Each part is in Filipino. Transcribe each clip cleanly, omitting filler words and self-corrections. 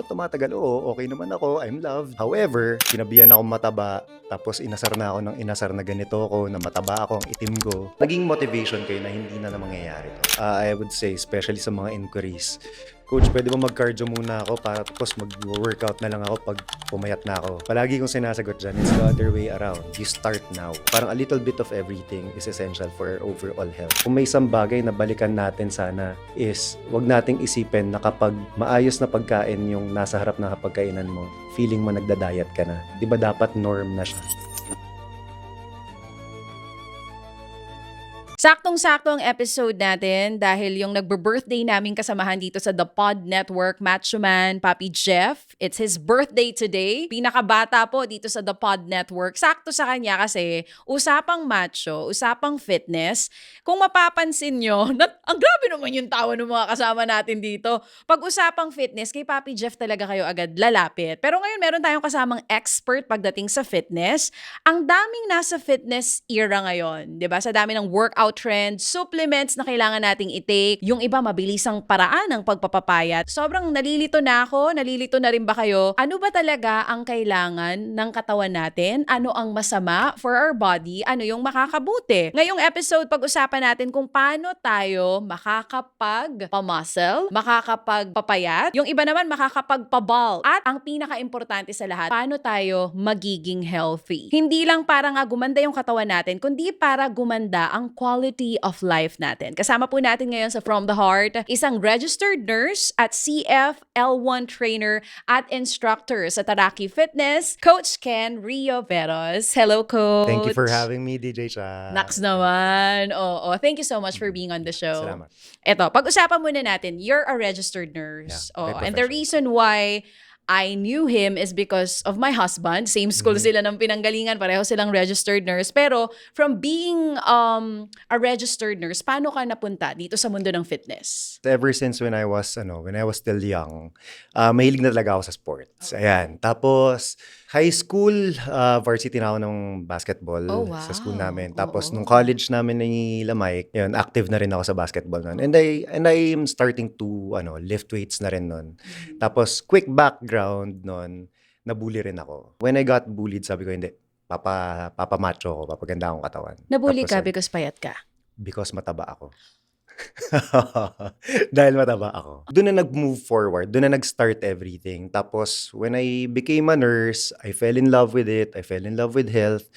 habang tumatagal, oo, okay naman ako, I'm loved. However, sinabihan akong mataba, tapos inasar na ako ng inasar na ganito ako, na mataba ako, ang itim ko. Naging motivation kayo na hindi na mangyayari to. I would say, especially sa mga inquiries, Coach, pwede ba mag-cardio muna ako para tapos mag-workout na lang ako pag pumayat na ako? Palagi kong sinasagot dyan, it's the other way around. You start now. Parang a little bit of everything is essential for our overall health. Kung may isang bagay na balikan natin sana is wag nating isipin na kapag maayos na pagkain yung nasa harap ng pagkainan mo, feeling mo nagda-diet ka na. Di ba dapat norm na siya? Saktong-sakto ang episode natin dahil yung nagbe-birthday naming kasamahan dito sa The Pod Network, Macho Man, Papi Jeff. It's his birthday today. Pinakabata po dito sa The Pod Network. Sakto sa kanya kasi usapang macho, usapang fitness. Kung mapapansin nyo, ang grabe naman yung tawa ng mga kasama natin dito. Pag usapang fitness, kay Papi Jeff talaga kayo agad lalapit. Pero ngayon meron tayong kasamang expert pagdating sa fitness. Ang daming nasa fitness era ngayon, 'di ba? Sa dami ng workout trend, supplements na kailangan nating i-take. Yung iba, mabilisang paraan ng pagpapapayat. Sobrang nalilito na ako, nalilito na rin ba kayo? Ano ba talaga ang kailangan ng katawan natin? Ano ang masama for our body? Ano yung makakabuti? Ngayong episode, pag-usapan natin kung paano tayo makakapag-pamuscle, makakapagpapayat, yung iba naman makakapagpabal. At ang pinaka-importante sa lahat, paano tayo magiging healthy? Hindi lang para nga gumanda yung katawan natin, kundi para gumanda ang quality of life natin. Kasama po natin ngayon sa From the Heart, isang registered nurse at CF L1 trainer at instructor sa Taraki Fitness, Coach Ken Rioveros. Hello, Coach! Thank you for having me, DJ Cha. Naks naman. Oo. Thank you so much for being on the show. Salamat. Eto, pag-usapan muna natin, you're a registered nurse. Yeah, very And the reason why I knew him is because of my husband. Same school sila ng pinanggalingan. Pareho silang registered nurse. Pero from being a registered nurse, paano ka napunta dito sa mundo ng fitness? Ever since when I was still young, mahilig na talaga ako sa sports. Ayan. Tapos high school, varsity na ako ng basketball sa school namin. Tapos nung college namin ni Lamay, yun, active na rin ako sa basketball noon. And I am starting to lift weights na rin noon. Tapos quick background noon, nabully rin ako. When I got bullied, sabi ko hindi, papamacho ako, papaganda akong katawan. Nabully Tapos, ka because payat ka? Because mataba ako. Dahil mataba ako. Doon na nag-move forward. Doon na nag-start everything. Tapos, when I became a nurse, I fell in love with it. I fell in love with health.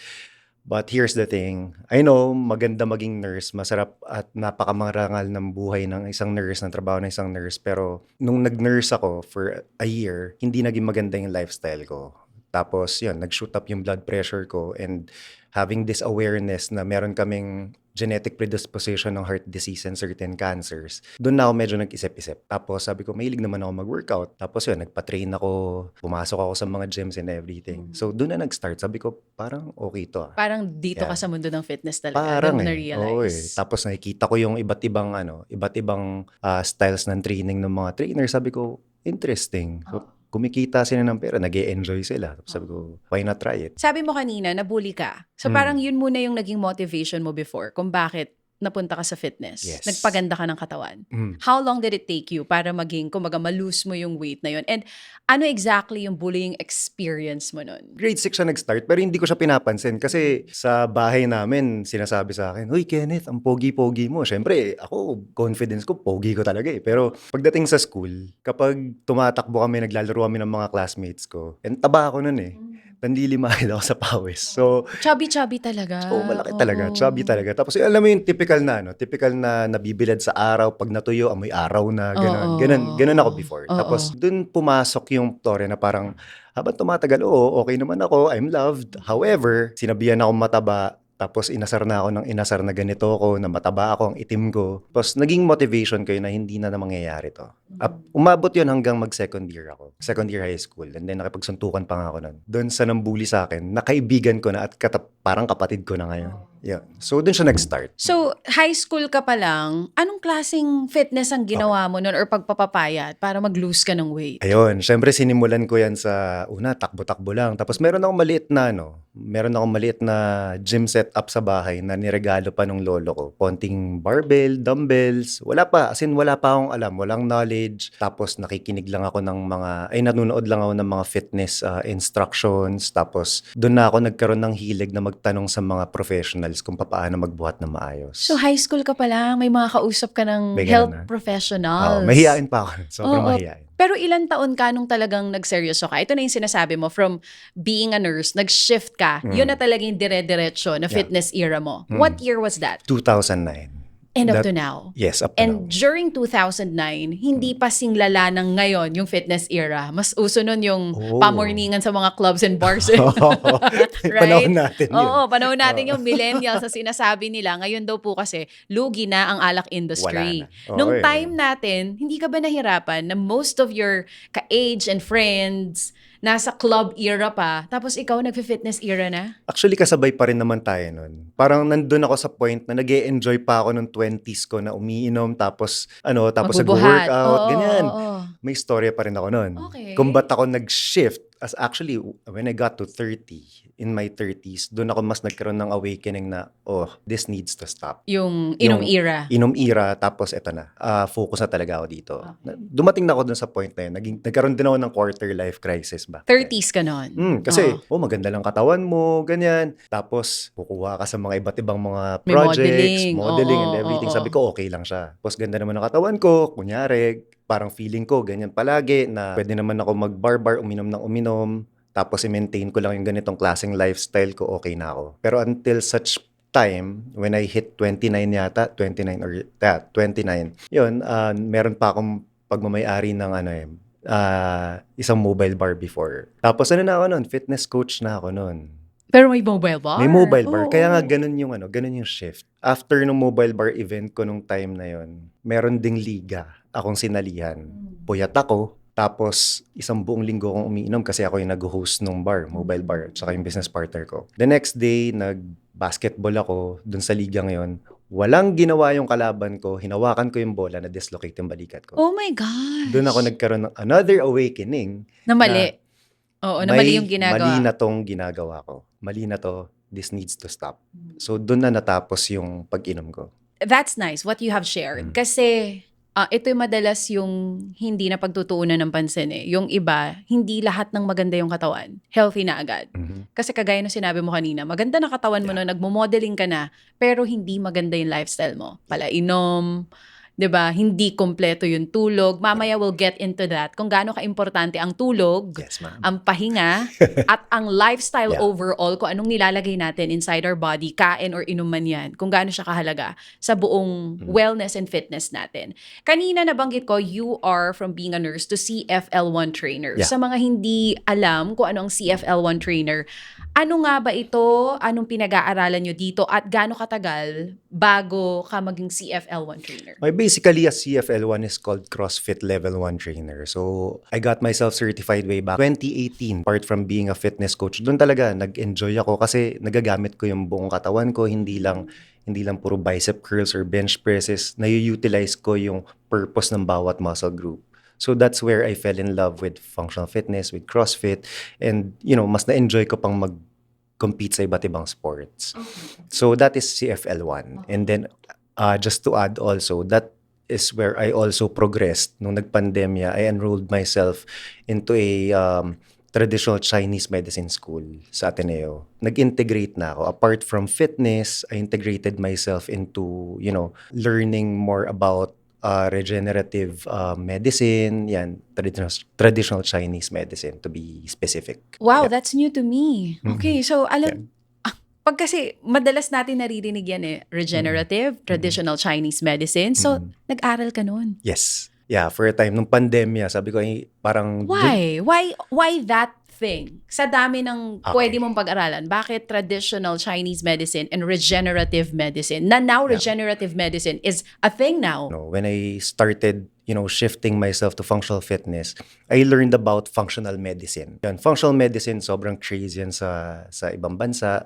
But here's the thing. I know, maganda maging nurse. Masarap at napakamarangal ng buhay ng isang nurse, ng trabaho ng isang nurse. Pero, nung nag-nurse ako for a year, hindi naging maganda yung lifestyle ko. Tapos, yun, nag-shoot up yung blood pressure ko. And having this awareness na meron kaming genetic predisposition ng heart disease and certain cancers, doon na ako medyo nag-isip-isip. Tapos sabi ko, mahilig naman ako mag-workout. Tapos yun, nagpa-train ako, pumasok ako sa mga gyms and everything. So doon na nag-start. Sabi ko, parang okay to. Parang dito ka sa mundo ng fitness talaga. Parang doon na-realize. Tapos nakikita ko yung iba't ibang styles ng training ng mga trainer. Sabi ko, interesting. So, kumikita sila ng pera, nag-e-enjoy sila. Sabi ko, why not try it? Sabi mo kanina, nabully ka. So parang yun muna yung naging motivation mo before kung bakit napunta ka sa fitness. Yes. Nagpaganda ka ng katawan. How long did it take you para maging, kumbaga, ma-lose mo yung weight na yun? And ano exactly yung bullying experience mo nun? Grade 6 siya nag-start, pero hindi ko siya pinapansin kasi sa bahay namin, sinasabi sa akin, "Uy, Kenneth, ang pogi-pogi mo." Siyempre, ako, confidence ko, pogi ko talaga eh. Pero pagdating sa school, kapag tumatakbo kami, naglalaro kami ng mga classmates ko, and taba ako nun eh. Nanlilimahid ako sa pawis. So, Chubby-chubby talaga. malaki talaga, chubby talaga. Tapos alam mo yung typical na nabibilad sa araw, pag natuyo, amoy araw na, ganun ako before. Tapos dun pumasok yung tore na parang, habang tumatagal, okay naman ako, I'm loved. However, sinabihan ako mataba, tapos inasar na ako ng inasar na ganito ako, na mataba ako, ang itim ko. Tapos naging motivation ko yun na hindi na mangyayari to. Umabot yun hanggang mag-second year ako. Second year high school. And then nakipagsuntukan pa nga ako nun. Doon sa nambuli sa akin, nakaibigan ko na at parang kapatid ko na ngayon. Yeah. So doon siya nag-start. So, high school ka pa lang, anong klaseng fitness ang ginawa mo nun or pagpapapayat para mag-lose ka ng weight? Ayun, syempre sinimulan ko yan sa una, takbo-takbo lang. Tapos meron akong maliit na gym setup sa bahay na niregalo pa nung lolo ko. Konting barbell, dumbbells, wala pa. As in, wala pa akong alam, walang knowledge. college. Tapos nakikinig lang ako ng nanonood lang ako ng mga fitness instructions. Tapos doon na ako nagkaroon ng hilig na magtanong sa mga professionals kung paano magbuhat na maayos. So high school ka pa lang, may mga kausap ka ng May ganun health na. professionals. Mahihain pa ako. Sobrang Oo. mahihain. Pero ilang taon ka nung talagang nagseryoso ka? Ito na yung sinasabi mo, from being a nurse, nag-shift ka. Yun na talaga yung dire-diretso na fitness era mo. What year was that? 2009. And up That- to now? Yes, up to And during 2009, hindi pa singlala ng ngayon yung fitness era. Mas uso nun yung Oh. pamorningan sa mga clubs and bars. now. Right? Panahon natin yun. Oo, panahon natin yung millennials sa sinasabi nila. Ngayon daw po kasi, lugi na ang alak industry. Wala na. Oo, Nung eh. time natin, hindi ka ba nahirapan na most of your ka-age and friends nasa club era pa, tapos ikaw nagfi-fitness era na? Actually, kasabay pa rin naman tayo nun. Parang nandun ako sa point na nag-e-enjoy pa ako nung 20s ko na umiinom, tapos Magbubuhat. nag-workout, Oo, ganyan. oo. May storya pa rin ako nun. Okay. Kung ba't ako nag-shift, as actually, when I got to 30, in my 30s, doon ako mas nagkaroon ng awakening na, this needs to stop. Yung inom era. Inom era, tapos eto na, focus na talaga ako dito. Dumating na ako dun sa point na yun. Nagkaroon din ako ng quarter life crisis ba? 30s ka nun. Kasi, Oo. maganda lang katawan mo, ganyan. Tapos, kukuha ka sa mga iba't ibang mga May projects, modeling. modeling and Oo, everything. oo. Sabi ko, okay lang siya. Tapos, ganda naman ng katawan ko. Kunyari, parang feeling ko, ganyan palagi, na pwede naman ako mag-bar-bar, uminom ng uminom. Tapos, i-maintain ko lang yung ganitong klaseng lifestyle ko, okay na ako. Pero until such time, when I hit 29 yata, 29, yun, meron pa akong pagmamayari ng isang mobile bar before. Tapos na ako nun, fitness coach na ako nun. Pero may mobile bar? May mobile bar. Oo. Kaya nga ganun yung shift. After nung mobile bar event ko nung time na yon, meron ding liga akong sinalihan. Puyat ako. Tapos, isang buong linggo akong umiinom kasi ako yung nag-host nung bar, mobile bar, tsaka yung business partner ko. The next day, nag-basketball ako dun sa liga ngayon. Walang ginawa yung kalaban ko. Hinawakan ko yung bola, na-dislocate yung balikat ko. Oh my gosh. Doon ako nagkaroon ng another awakening. Na mali. Oo, na mali yung Mali ginagawa. na tong ginagawa ko. Mali na to. This needs to stop. So, doon na natapos yung pag-inom ko. That's nice what you have shared. Kasi ito yung madalas yung hindi na pagtutuunan ng pansin eh. Yung iba, hindi lahat ng maganda yung katawan. Healthy na agad. Kasi kagaya ng sinabi mo kanina, maganda na katawan mo no, nagmo-modeling ka na, pero hindi maganda yung lifestyle mo. Palainom, 'di ba? Hindi kompleto yung tulog. Mamaya we'll get into that. Kung gaano ka-importante ang tulog, Yes, ma'am. ang pahinga, at ang lifestyle Yeah. overall, kung anong nilalagay natin inside our body, kain or inuman yan, kung gaano siya kahalaga sa buong wellness and fitness natin. Kanina nabanggit ko, you are from being a nurse to CFL1 trainer. Yeah. Sa mga hindi alam kung ano ang CFL1 trainer, ano nga ba ito? Anong pinag-aaralan nyo dito? At gaano katagal bago ka maging CFL1 trainer? Basically, a CFL1 is called CrossFit Level 1 Trainer. So, I got myself certified way back 2018. Apart from being a fitness coach, doon talaga nag-enjoy ako kasi nagagamit ko yung buong katawan ko, hindi lang puro bicep curls or bench presses. Na-utilize ko yung purpose ng bawat muscle group. So that's where I fell in love with functional fitness, with CrossFit, and mas na-enjoy ko pang mag-compete sa iba't ibang sports. So that is CFL1. And then just to add also, that is where I also progressed. Nung nagpandemya, I enrolled myself into a traditional Chinese medicine school sa Ateneo. Nag-integrate na ako. Apart from fitness, I integrated myself into, learning more about regenerative medicine, traditional Chinese medicine to be specific. Wow, Yeah. that's new to me. Okay, so pag kasi madalas natin naririnig yan regenerative, traditional Chinese medicine. So, nag-aral ka nun. Yes. Yeah, for a time, nung pandemya, sabi ko, parang... Why? Why that thing? Sa dami ng Okay. pwede mong pag-aralan, bakit traditional Chinese medicine and regenerative medicine? Na now regenerative medicine is a thing now. When I started, shifting myself to functional fitness, I learned about functional medicine. Yan, functional medicine, sobrang crazy yan sa ibang bansa.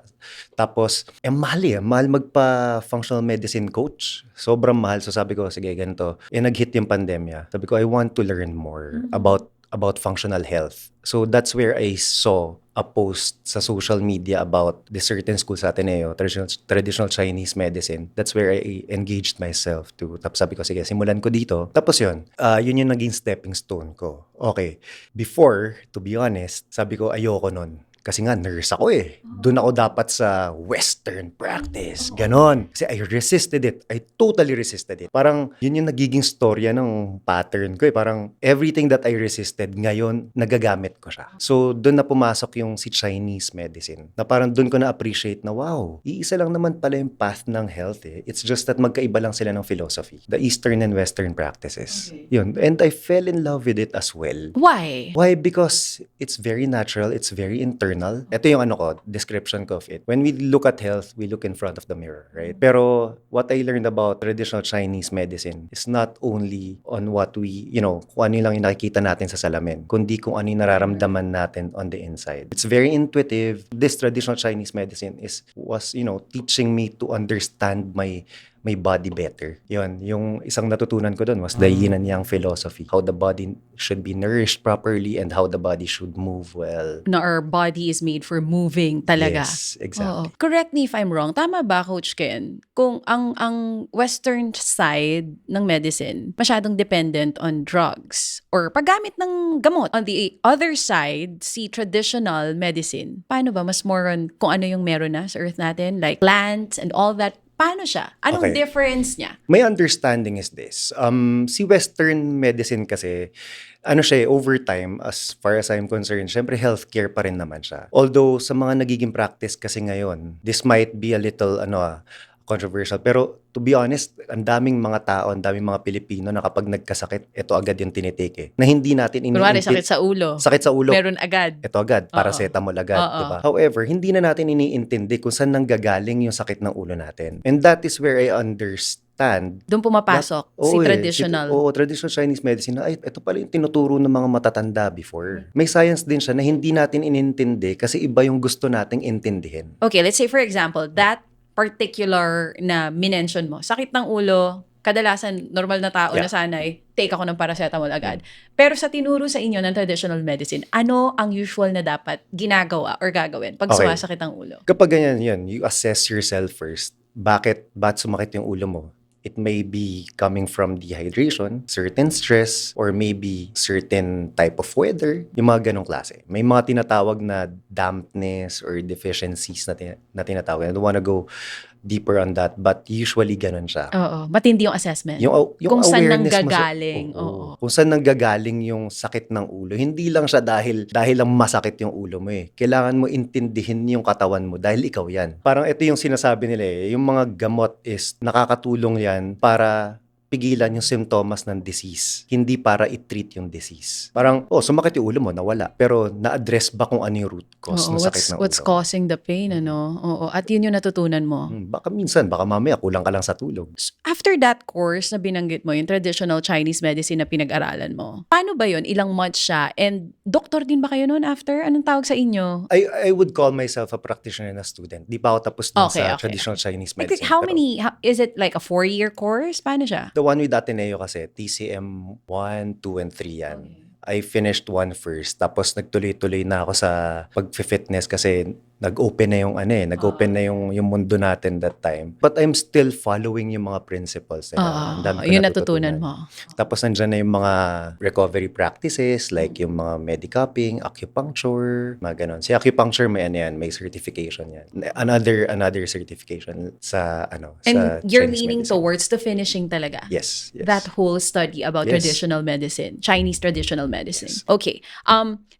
Tapos, mahal magpa-functional medicine coach. Sobrang mahal. So sabi ko, sige, ganito. Nag-hit yung pandemya. Sabi ko, I want to learn more about about functional health. So that's where I saw a post sa social media about the certain school sa Ateneo, traditional Chinese medicine. That's where I engaged myself to. Tapos sabi ko, sige, simulan ko dito. Tapos yun yung naging stepping stone ko. Okay, before, to be honest, sabi ko, ayoko nun. Kasi nga, nurse ako eh. Doon ako dapat sa Western practice. Ganon. Kasi I resisted it. I totally resisted it. Parang, yun yung nagiging storya ng pattern ko eh. Parang, everything that I resisted, ngayon, nagagamit ko siya. So, doon na pumasok yung si Chinese medicine. Na parang doon ko na-appreciate na, wow, iisa lang naman pala yung path ng health eh. It's just that magkaiba lang sila ng philosophy. The Eastern and Western practices. Okay. Yun. And I fell in love with it as well. Why? Why? Because it's very natural, it's very internal. Ito yung description ko of it. When we look at health, we look in front of the mirror, right? Pero what I learned about traditional Chinese medicine is not only on what we, kung ano lang yung nakikita natin sa salamin, kundi kung ano yung nararamdaman natin on the inside. It's very intuitive. This traditional Chinese medicine was teaching me to understand my body better. Yun, yung isang natutunan ko doon was the yin and yang philosophy. How the body should be nourished properly and how the body should move well. Na our body is made for moving talaga. Yes, exactly. Oo. Correct me if I'm wrong. Tama ba, Coach Ken? Kung ang western side ng medicine, masyadong dependent on drugs or paggamit ng gamot. On the other side, si traditional medicine, paano ba? Mas more on kung ano yung meron na sa earth natin, like plants and all that. Paano siya? Anong Okay. difference niya? My understanding is this. Si Western medicine kasi, over time, as far as I'm concerned, syempre healthcare pa rin naman siya. Although, sa mga nagiging practice kasi ngayon, this might be a little, controversial. Pero, to be honest, ang daming mga tao, ang daming mga Pilipino na kapag nagkasakit, ito agad yung tinitake eh. Na hindi natin Kunwari, sakit sa ulo. Sakit sa ulo. Meron agad. Ito agad, Oo. paracetamol agad, Oo. di ba? However, hindi na natin iniintindi kung saan nanggagaling yung sakit ng ulo natin. And that is where I understand. Doon pumapasok si traditional. Traditional Chinese medicine na, ito pala yung tinuturo ng mga matatanda before. May science din siya na hindi natin inintindi kasi iba yung gusto nating intindihin. Okay, let's say for example, that particular na minention mo, sakit ng ulo, kadalasan normal na tao na Yeah. sanay, take ako ng paracetamol agad. Pero sa tinuro sa inyo ng traditional medicine, ano ang usual na dapat ginagawa or gagawin pag Okay. sumasakit ang ulo? Kapag ganyan yun, you assess yourself first. Ba't sumakit yung ulo mo? It may be coming from dehydration, certain stress, or maybe certain type of weather. Yung mga ganong klase. May mga tinatawag na dampness or deficiencies na tinatawag. I don't wanna go deeper on that, but usually ganon siya. Oo, matindi yung assessment. Yung Kung saan awareness mo nanggagaling. Oo. Kung saan nanggagaling yung sakit ng ulo. Hindi lang siya dahil lang masakit yung ulo mo eh. Kailangan mo intindihin yung katawan mo dahil ikaw yan. Parang ito yung sinasabi nila eh. Yung mga gamot is nakakatulong yan para pigilan yung symptoms ng disease. Hindi para i-treat yung disease. Parang, sumakit yung ulo mo, nawala. Pero na-address ba kung ano yung root cause Oo, ng sakit ng ulo? what's causing the pain, ano? Oo, at yun yung natutunan mo. Baka mamaya kulang ka lang sa tulog. After that course na binanggit mo, yung traditional Chinese medicine na pinag-aralan mo, paano ba yun? Ilang months siya? And doctor din ba kayo noon after? Anong tawag sa inyo? I would call myself a practitioner and a student. Di pa ako tapos dun Okay, sa okay. traditional Chinese Like, medicine. how Pero many, is it like a 4-year course? Paano siya? the one with Ateneo kasi, TCM 1, 2, and 3 yan. I finished 1 first. Tapos nagtuloy-tuloy na ako sa pag-fitness kasi nag-open na yung nag-open na yung mundo natin that time. But I'm still following yung mga principles nila. Ang dami ko Yun natutunan mo. Tapos nandyan na yung mga recovery practices like yung mga medicapping, acupuncture, mga ganon. Si acupuncture may may certification yan. Another certification sa And sa you're Chinese leaning medicine. towards the finishing talaga. Yes. That whole study about Yes. traditional medicine, Chinese traditional medicine. Yes. Okay.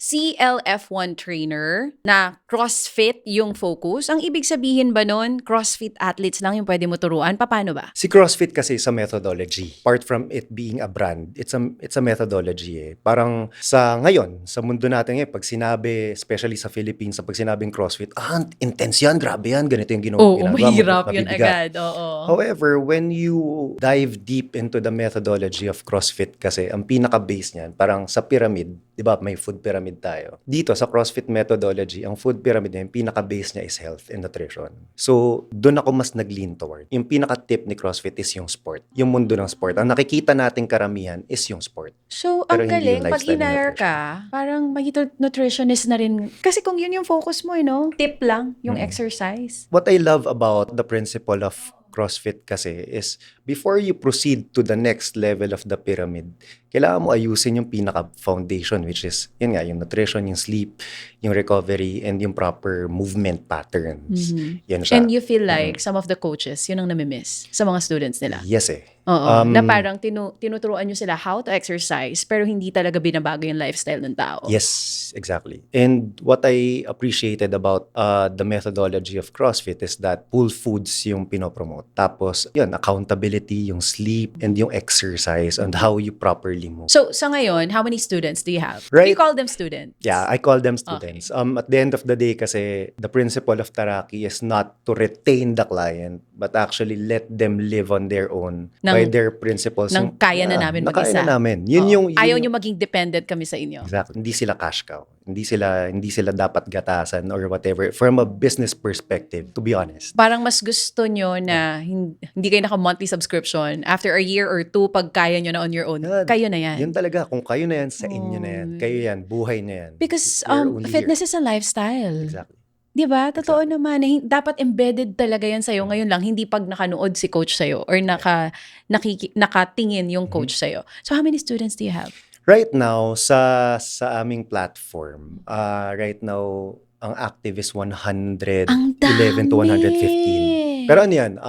CLF1 trainer na CrossFit yung focus. Ang ibig sabihin ba nun, CrossFit athletes lang yung pwede mo turuan? Paano ba? Si CrossFit kasi sa methodology. Apart from it being a brand, it's a methodology eh. Parang sa ngayon, sa mundo natin pag sinabi, especially sa Philippines, pag sinabing CrossFit, intense yan, grabe yan, ganito yung Oo, ginagawa mo, mahirap yun mabibigat. agad. Oo. However, when you dive deep into the methodology of CrossFit kasi, ang pinaka-base niyan, parang sa pyramid, di ba, may food pyramid tayo. Dito sa CrossFit methodology, ang food pyramid na yung pinaka-base niya is health and nutrition. So, doon ako mas nag-lean toward. Yung pinaka-tip ni CrossFit is yung sport. Yung mundo ng sport. Ang nakikita nating karamihan is yung sport. So, Pero ang hindi yung galing, pag lifestyle and in-hire nutrition. ka, parang maging nutritionist na rin. Kasi kung yun yung focus mo, tip lang yung exercise. What I love about the principle of CrossFit kasi is before you proceed to the next level of the pyramid, kailangan mo ayusin yung pinaka-foundation, which is, yun nga, yung nutrition, yung sleep, yung recovery, and yung proper movement patterns. Yan siya. And you feel like some of the coaches, yun ang namimiss sa mga students nila. Yes eh. Oo, na parang tinuturuan nyo sila how to exercise pero hindi talaga binabago yung lifestyle ng tao. Yes, exactly. And what I appreciated about the methodology of CrossFit is that whole foods yung pinopromote. Tapos, yun, accountability, yung sleep, and yung exercise, and how you properly move. So, sa ngayon, how many students do you have? Right. You call them students? Yeah, I call them students. At the end of the day kasi, the principle of Taraki is not to retain the client, but actually let them live on their own by their principles. Nang kaya na namin mag-isa. Kaya na namin. Yun Oo. yung Ayaw nyo maging dependent kami sa inyo. Exactly. Hindi sila cash cow. Hindi sila dapat gatasan or whatever from a business perspective, to be honest. Parang mas gusto nyo na hindi kayo naka-monthly subscription. After a year or two, pag kaya nyo na on your own, Yeah, kayo na yan. Yun talaga. Kung kayo na yan, sa inyo na yan. Kayo yan. Buhay na yan. Because You're only fitness here. is a lifestyle. Exactly. Di ba? Totoo naman. Dapat embedded talaga yan sa'yo. Ngayon lang, hindi pag nakanood si coach sa'yo or nakatingin yung coach sa'yo. So, how many students do you have? Right now, sa aming platform, right now, ang active is 111 to 115. Pero ano yan,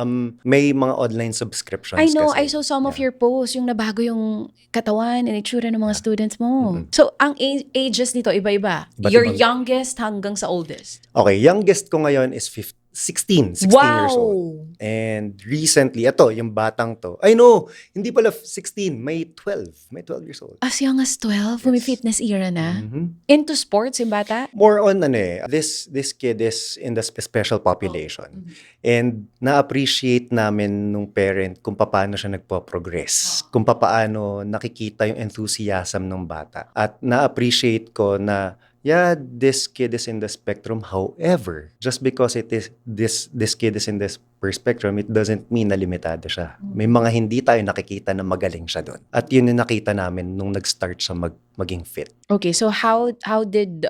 may mga online subscriptions I know, I kasi. saw some of your posts, yung nabago yung katawan and itsura ng mga students mo. Mm-hmm. So, ang ages nito, iba-iba. Iba't Your ibang- youngest hanggang sa oldest. Okay, youngest ko ngayon is 16 years old. And recently, ito, yung batang to. Ay no, hindi pala 16, may 12. May 12 years old. As young as 12, may fitness era na. Mhm. Into sports, yung bata? More on this kid is in the special population. And na-appreciate namin nung parent kung paano siya nagpo-progress. Kung paano nakikita yung enthusiasm ng bata. At na-appreciate ko na yeah, this kid is in the spectrum. However, just because it is this kid is in this spectrum, it doesn't mean na limitado siya. May mga hindi tayo nakikita na magaling siya doon. At yun yung nakita namin nung nag-start siya maging fit. Okay, so how did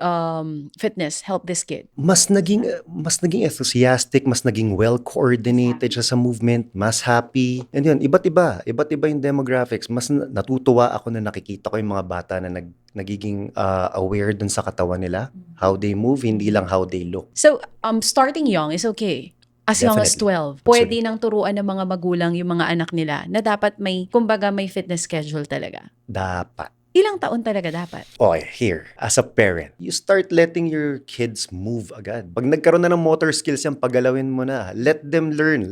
fitness help this kid? Mas naging enthusiastic, mas naging well-coordinated siya sa movement, mas happy. And yun, iba't iba yung demographics. Mas natutuwa ako na nakikita ko yung mga bata na nagiging aware dun sa katawan nila, how they move, hindi lang how they look. So, starting young is okay. As young as 12. Pwede nang turuan ng mga magulang yung mga anak nila na dapat may fitness schedule talaga. Dapat. Ilang taon talaga dapat? Okay, here, as a parent, you start letting your kids move agad. Pag nagkaroon na ng motor skills yan, pagalawin mo na. Let them learn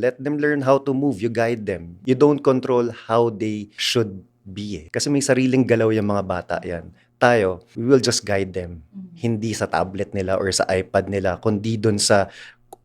how to move. You guide them. You don't control how they should be. Kasi may sariling galaw yung mga bata yan. Tayo, we will just guide them. Hindi sa tablet nila or sa iPad nila, kundi dun sa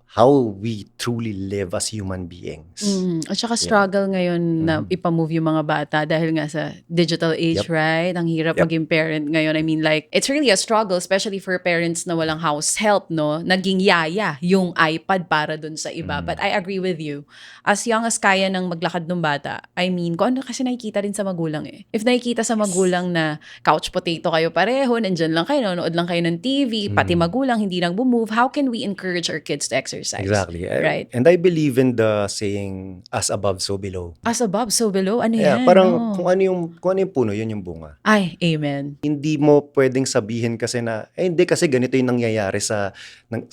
how we truly live as human beings. At saka struggle ngayon na ipamove yung mga bata dahil nga sa digital age, Yep. right? Ang hirap Yep. maging parent ngayon. I mean, like, it's really a struggle, especially for parents na walang house help, no? Naging yaya yung iPad para dun sa iba. But I agree with you. As young as kaya ng maglakad ng bata, I mean, kung ano kasi nakikita rin sa magulang eh. If nakikita sa magulang na couch potato kayo pareho, nandyan lang kayo, nanonood lang kayo ng TV, pati magulang hindi nang bumove, how can we encourage our kids to exercise? Exactly. Right. And I believe in the saying, as above, so below. As above, so below? Ano Yeah, yan? parang Oh. kung ano yung puno, yun yung bunga. Ay, amen. Hindi mo pwedeng sabihin kasi na, hindi kasi ganito yung nangyayari sa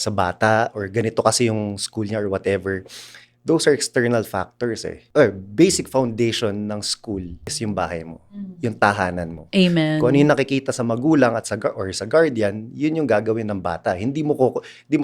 bata or ganito kasi yung school niya or whatever. Those are external factors eh. Or basic foundation ng school is yung bahay mo, yung tahanan mo. Amen. Kung ano yung nakikita sa magulang at sa guardian, yun yung gagawin ng bata. Hindi mo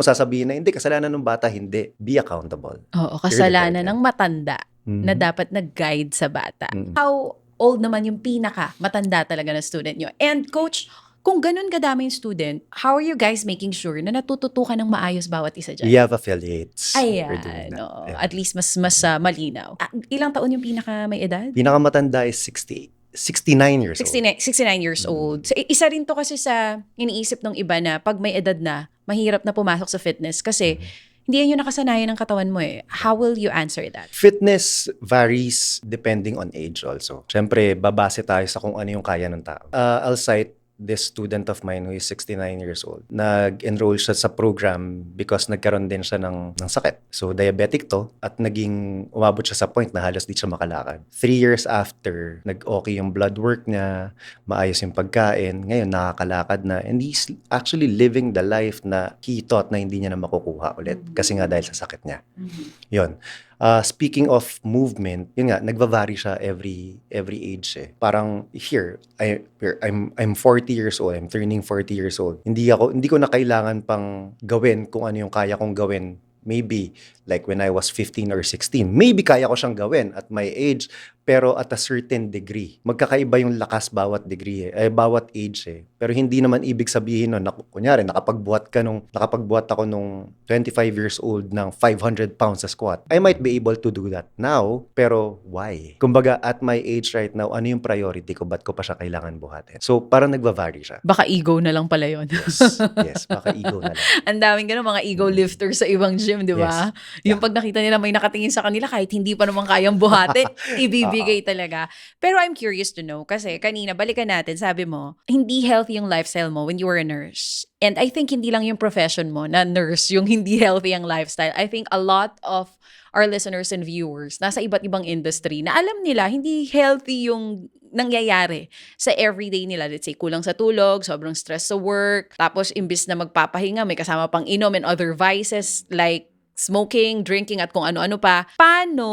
sasabihin na hindi kasalanan ng bata, hindi. Be accountable. Oo, kasalanan You're the ng matanda Mhm. na dapat nag-guide sa bata. Mhm. How old naman yung pinaka matanda talaga na student nyo? And coach, kung ganun kadami yung student, how are you guys making sure na natututukan ng maayos bawat isa We dyan? have affiliates. We're doing Ayan, that. oo. Yeah. At least mas malinaw. Ilang taon yung pinaka may edad? Pinakamatanda is 68. 69 years old. 69 years old. So, isa rin to kasi sa iniisip ng iba na pag may edad na, mahirap na pumasok sa fitness kasi hindi yan yung nakasanayan ng katawan mo eh. How will you answer that? Fitness varies depending on age also. Siyempre, babase tayo sa kung ano yung kaya ng tao. I'll cite this student of mine who is 69 years old. Nag-enroll siya sa program because nagkaroon din siya ng sakit. So, diabetic to at umabot siya sa point na halos di siya makalakad. 3 years after, nag-okay yung blood work niya, maayos yung pagkain, ngayon nakakalakad na, and he's actually living the life na he thought na hindi niya na makukuha ulit kasi nga dahil sa sakit niya. Yun. Speaking of movement, yun nga, nagva-vary siya every age eh. Parang I'm 40 years old, I'm turning 40 years old. Hindi ko na kailangan pang gawin kung ano yung kaya kong gawin. Maybe like when I was 15 or 16, maybe kaya ko siyang gawin at my age, pero at a certain degree. Magkakaiba yung lakas bawat degree bawat age eh. Pero hindi naman ibig sabihin nun, kunyari, nakapagbuhat ako nung 25 years old ng 500 pounds sa squat. I might be able to do that now, pero why? Kumbaga, at my age right now, ano yung priority ko? Ba't ko pa siya kailangan buhatin? So, parang nagva-vary siya. Baka ego na lang pala yun. Yes, baka ego na lang. Ang daming ganun, mga ego lifters sa ibang gym, di ba? Yes. Yung pag nakita nila may nakatingin sa kanila kahit hindi pa naman kayang buhatin, ibibigay talaga. Pero I'm curious to know, kasi kanina, balikan natin, sabi mo, hindi healthy yung lifestyle mo when you were a nurse. And I think hindi lang yung profession mo na nurse yung hindi healthy ang lifestyle. I think a lot of our listeners and viewers nasa iba't ibang industry na alam nila hindi healthy yung nangyayari sa everyday nila. Let's say, kulang sa tulog, sobrang stress sa work, tapos imbis na magpapahinga, may kasama pang inom and other vices like smoking, drinking, at kung ano-ano pa. Paano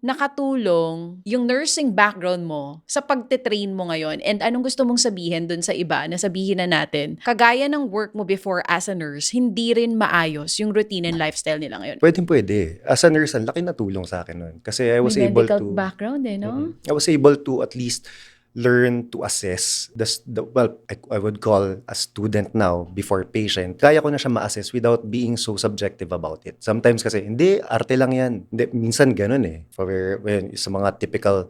nakatulong yung nursing background mo sa pagtitrain mo ngayon? And anong gusto mong sabihin dun sa iba na sabihin na natin, kagaya ng work mo before as a nurse, hindi rin maayos yung routine and lifestyle nila ngayon? Pwede. As a nurse, ang laki na tulong sa akin nun. Kasi I was May able medical to... background no? I was able to at least learn to assess I would call a student now before patient. Kaya ko na siya ma-assess without being so subjective about it. Sometimes kasi, hindi, arte lang yan. Hindi, minsan ganun eh. When, sa mga typical,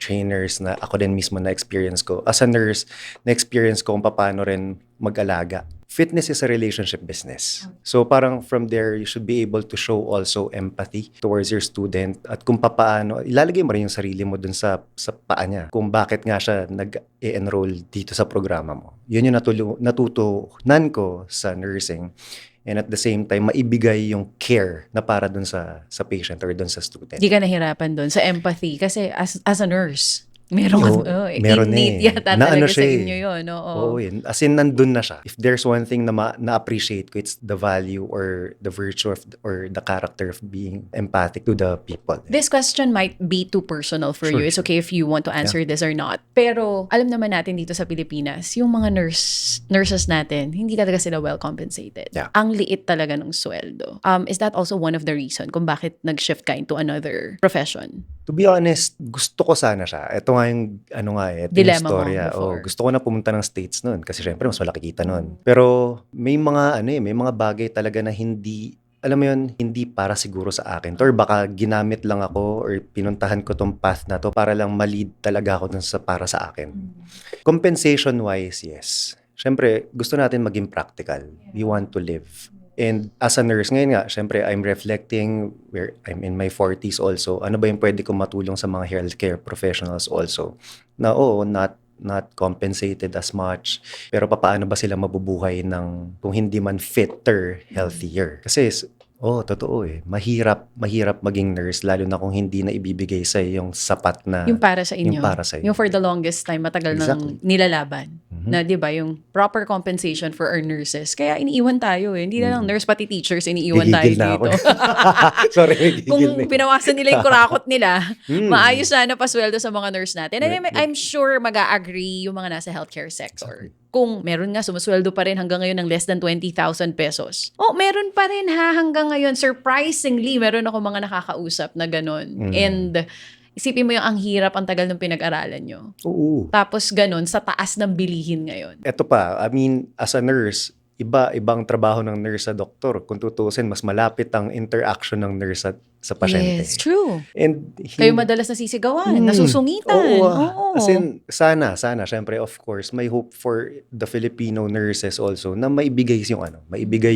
trainers na ako din mismo na-experience ko. As a nurse, na-experience ko kung paano rin mag-alaga. Fitness is a relationship business. So parang from there, you should be able to show also empathy towards your student at kung paano, ilalagay mo rin yung sarili mo dun sa paa niya. Kung bakit nga siya nag-enroll dito sa programa mo. Yun yung natutunan ko sa nursing. And at the same time, maibigay yung care na para dun sa patient or dun sa student. Di ka nahirapan dun sa empathy kasi as a nurse, meron innate yata na talaga sa siya inyo yun. Oo, as in, nandun na siya. If there's one thing na na-appreciate ko, it's the value or the virtue or the character of being empathic to the people. This question might be too personal for you. It's okay if you want to answer this or not. Pero alam naman natin dito sa Pilipinas, yung mga nurses natin, hindi talaga sila well compensated. Yeah. Ang liit talaga ng sweldo. Is that also one of the reason kung bakit nag-shift ka into another profession? To be honest, gusto ko sana siya. Ito nga yung, ito Dilemma yung storya. mo before. Gusto ko na pumunta ng States nun kasi syempre mas malaki kita nun. Pero may mga, may mga bagay talaga na hindi, alam mo yun, hindi para siguro sa akin. Or baka ginamit lang ako or pinuntahan ko tong path na to para lang ma-lead talaga ako dun sa para sa akin. Compensation-wise, yes. Syempre, gusto natin maging practical. We want to live. And as a nurse, ngayon nga, syempre, I'm reflecting where I'm in my 40s also. Ano ba yung pwede kong matulong sa mga healthcare professionals also? Na not compensated as much. Pero paano ba sila mabubuhay ng kung hindi man fitter, healthier? Kasi, totoo eh. Mahirap maging nurse lalo na kung hindi na ibibigay sa yung sapat na Yung para sa inyo. Yung para sa inyo. Yung for the longest time, matagal Exactly. nang nilalaban. Na, di ba, yung proper compensation for our nurses. Kaya iniiwan tayo eh. Hindi na lang nurse, pati teachers, iniiwan tayo Gigigil na ako. dito. Sorry, gigigil Kung na. pinawasan nila yung kurakot nila, maayos sana pasweldo sa mga nurse natin. And I'm sure mag-a-agree yung mga nasa healthcare sector. Kung meron nga, sumusweldo pa rin hanggang ngayon ng less than 20,000 pesos. Meron pa rin hanggang ngayon. Surprisingly, meron ako mga nakakausap na ganun. And isipin mo yung ang hirap, ang tagal ng pinag-aralan nyo. Oo. Tapos ganun, sa taas ng bilihin ngayon. Ito pa, I mean, as a nurse, ibang trabaho ng nurse sa doktor. Kung tutuusin, mas malapit ang interaction ng nurse sa pasyente. Yes, true. And Kayo madalas nasisigawan, Mm, nasusungitan. oo, Oo. as in, sana, syempre, of course, may hope for the Filipino nurses also na maibigay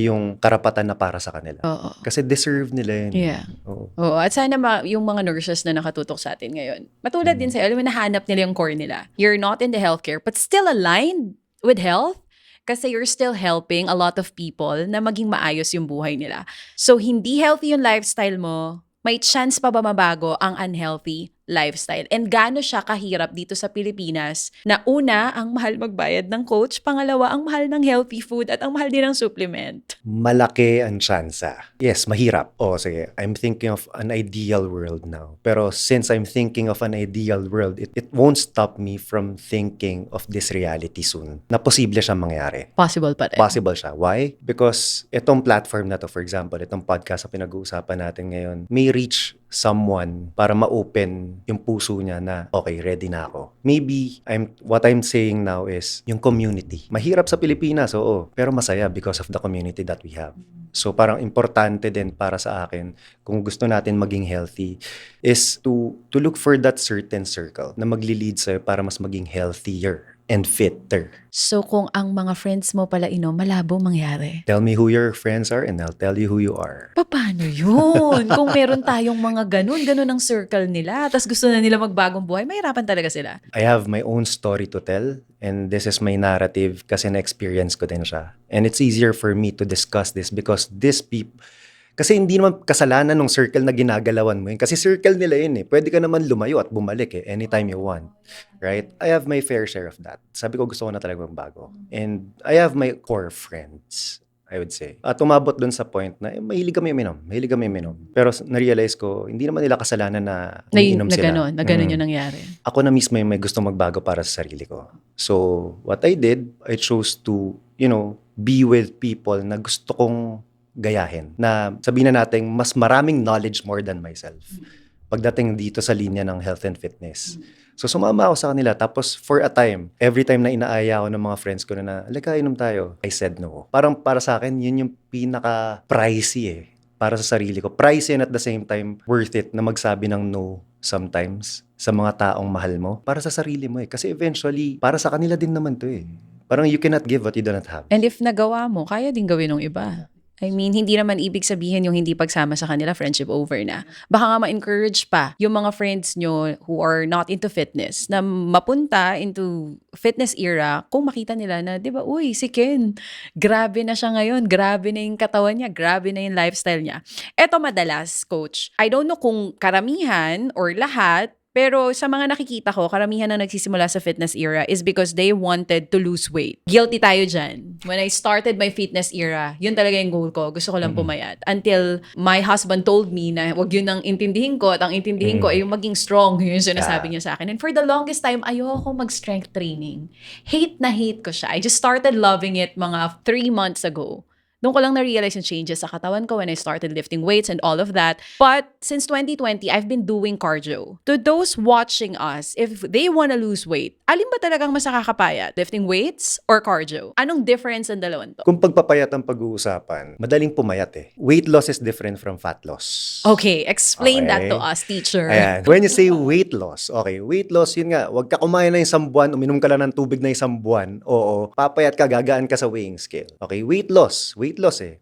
yung karapatan na para sa kanila. Oo. Kasi deserve nila yun. Yeah. Oo. Oo, at sana yung mga nurses na nakatutok sa atin ngayon, matulad din sa'yo, alam mo, nahanap nila yung core nila. You're not in the healthcare, but still aligned with health kasi you're still helping a lot of people na maging maayos yung buhay nila. So, hindi healthy yung lifestyle mo, may chance pa ba mabago ang unhealthy lifestyle? And gaano siya kahirap dito sa Pilipinas na una, ang mahal magbayad ng coach, pangalawa, ang mahal ng healthy food at ang mahal din ng supplement. Malaki ang tsansa. Yes, mahirap. Sige. I'm thinking of an ideal world now. Pero since I'm thinking of an ideal world, it won't stop me from thinking of this reality soon. Na posible siya mangyari. Possible pa rin. Possible siya. Why? Because itong platform na to, for example, itong podcast na pinag-uusapan natin ngayon, may reach someone para ma-open yung puso niya na, okay, ready na ako. Maybe, what I'm saying now is, yung community. Mahirap sa Pilipinas, oo, pero masaya because of the community that we have. So parang importante din para sa akin, kung gusto natin maging healthy, is to look for that certain circle na magli-lead sa'yo para mas maging healthier and fitter. So kung ang mga friends mo pala inom, malabo mangyari. Tell me who your friends are and I'll tell you who you are. Paano yun? Kung meron tayong mga ganun ang circle nila, tapos gusto na nila magbagong buhay, mahirapan talaga sila. I have my own story to tell and this is my narrative kasi na-experience ko din siya. And it's easier for me to discuss this because kasi hindi naman kasalanan ng circle na ginagalawan mo yun. Kasi circle nila yun eh. Pwede ka naman lumayo at bumalik anytime you want. Right? I have my fair share of that. Sabi ko gusto ko na talaga magbago. And I have my core friends, I would say. At umabot dun sa point na mahilig kami uminom. Pero na-realize ko, hindi naman nila kasalanan na umiinom sila. Na ganun yung nangyari. Ako na mismo yung may gusto magbago para sa sarili ko. So, what I did, I chose to, be with people na gusto kong gayahin. Na sabihin na natin, mas maraming knowledge more than myself. Pagdating dito sa linya ng health and fitness. So sumama ako sa kanila. Tapos for a time, every time na inaaya ako ng mga friends ko na halika, inom tayo, I said no. Parang para sa akin, yun yung pinaka-pricey para sa sarili ko. Pricey and at the same time, worth it na magsabi ng no sometimes sa mga taong mahal mo. Para sa sarili mo Kasi eventually, para sa kanila din naman to Parang you cannot give what you do not have. And if nagawa mo, kaya din gawin ng iba. I mean, hindi naman ibig sabihin yung hindi pagsama sa kanila, friendship over na. Baka nga ma-encourage pa yung mga friends nyo who are not into fitness na mapunta into fitness era kung makita nila na, di ba, uy, si Ken, grabe na siya ngayon, grabe na yung katawan niya, grabe na yung lifestyle niya. Eto madalas, coach, I don't know kung karamihan or lahat, pero sa mga nakikita ko, karamihan na nagsisimula sa fitness era is because they wanted to lose weight. Guilty tayo dyan. When I started my fitness era, yun talaga yung goal ko. Gusto ko lang pumayat. Until my husband told me na wag yun ang intindihin ko at ang intindihin ko ay yung maging strong. Yun yung sinasabi niya sa akin. And for the longest time, ayoko mag-strength training. Hate na hate ko siya. I just started loving it mga 3 months ago. Doon ko lang na-realize yung changes sa katawan ko when I started lifting weights and all of that. But since 2020, I've been doing cardio. To those watching us, if they wanna lose weight, alin ba talagang mas nakakapayat? Lifting weights or cardio? Anong difference ang dalawang to? Kung pagpapayat ang pag-uusapan, madaling pumayat Weight loss is different from fat loss. Okay, explain that Okay. to us, teacher. Ayan. When you say weight loss, weight loss, yun nga, wag ka kumain na isang buwan, uminom ka lang ng tubig na isang buwan, papayat ka, gagaan ka sa weighing scale. Okay, weight loss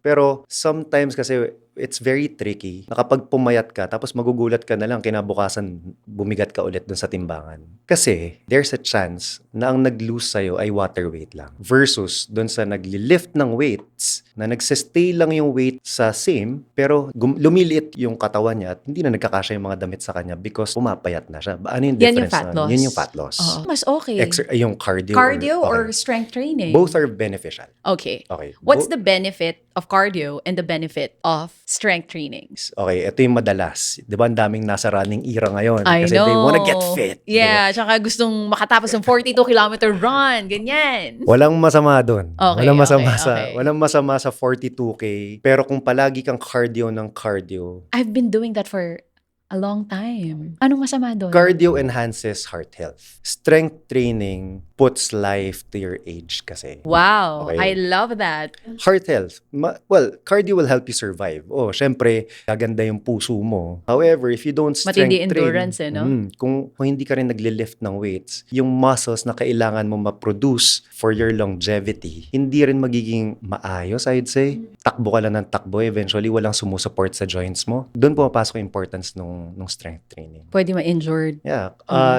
Pero sometimes kasi it's very tricky na kapag pumayat ka, tapos magugulat ka na lang, kinabukasan bumigat ka ulit dun sa timbangan. Kasi there's a chance na ang nag-lose sa'yo ay water weight lang. Versus dun sa nagli-lift ng weights, na nagsistay lang yung weight sa same, pero lumiliit yung katawan niya at hindi na nagkakasya yung mga damit sa kanya because pumapayat na siya. Ano yung Yan yung difference? fat loss. Yun yung fat loss. Oo. Mas okay. Yung cardio. Cardio or okay. strength training? Both are beneficial. Okay. Okay. What's the benefit of cardio and the benefit of strength training? Okay, ito yung madalas. Di ba ang daming nasa running era ngayon? I Kasi know. they wanna get fit. Yeah, tsaka gustong makatapos ng 42-kilometer run. Ganyan. Walang masama doon. Okay, okay. Walang masama sa 42K. Pero kung palagi kang cardio ng cardio, I've been doing that for a long time. Anong masama doon? cardio enhances heart health. Strength training puts life to your age kasi. Wow, Okay. I love that. Heart health. Cardio will help you survive. Oh, syempre, gaganda yung puso mo. However, if you don't Matindi strength endurance, train, no? kung hindi ka rin nagle-lift ng weights, yung muscles na kailangan mo ma-produce for your longevity, hindi rin magiging maayos, I'd say. Takbo ka lang ng takbo, eventually walang sumusupport sa joints mo. Doon pumapasok yung importance nung strength training. Pwede ma-injured. Yeah,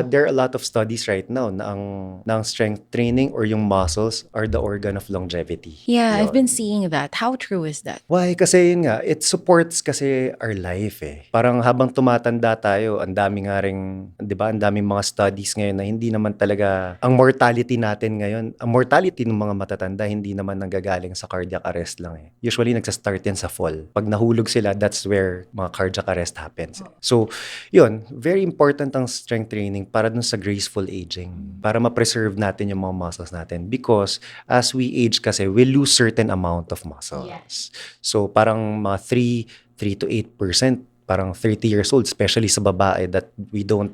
there are a lot of studies right now na ang strength training or yung muscles are the organ of longevity. Yeah, I've Yun. been seeing that. How true is that? Why? Kasi yun nga, it supports kasi our life eh. Parang habang tumatanda tayo, ang dami nga rin, di ba, ang daming mga studies ngayon na hindi naman talaga, ang mortality natin ngayon, ang mortality ng mga matatanda, hindi naman nanggagaling sa cardiac arrest lang eh. Usually, nagsastart yan sa fall. Pag nahulog sila, that's where mga cardiac arrest happens. So, yun, very important ang strength training para dun sa graceful aging. Para ma-preserve natin yung mga muscles natin. Because as we age kasi, we lose certain amount of muscles. Yes. So, parang mga 3 to 8%, parang 30 years old, especially sa babae, that we don't,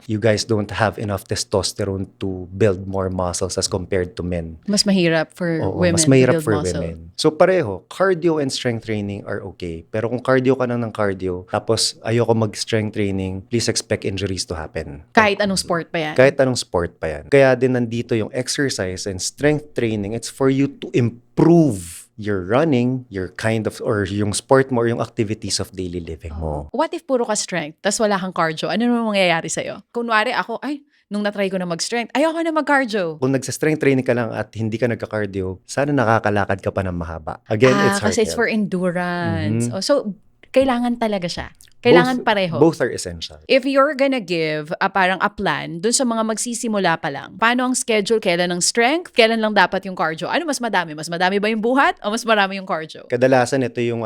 you guys don't have enough testosterone to build more muscles as compared to men. Mas mahirap for Oo, women mas mahirap to build for muscle. women. So pareho, cardio and strength training are okay. Pero kung cardio ka lang ng cardio, tapos ayoko mag-strength training, please expect injuries to happen. Kahit anong sport pa yan. Kahit anong sport pa yan. Kaya din nandito yung exercise and strength training. It's for you to improve your running, your kind of, or yung sport mo, or yung activities of daily living mo. What if puro ka strength, tas wala kang cardio? Ano naman mangyayari sa'yo? Kunwari ako, nung natry ko na mag-strength, ayoko na mag-cardio. Kung nagsa-strength training ka lang at hindi ka nagka-cardio, sana nakakalakad ka pa ng mahaba. Again, it's hard. Kasi it's for endurance. Mhm. So, kailangan talaga siya. Kailangan pareho. Both are essential. If you're gonna give parang a plan dun sa mga magsisimula pa lang, paano ang schedule? Kailan ang strength? Kailan lang dapat yung cardio? Ano mas madami? Mas madami ba yung buhat? O mas marami yung cardio? Kadalasan ito yung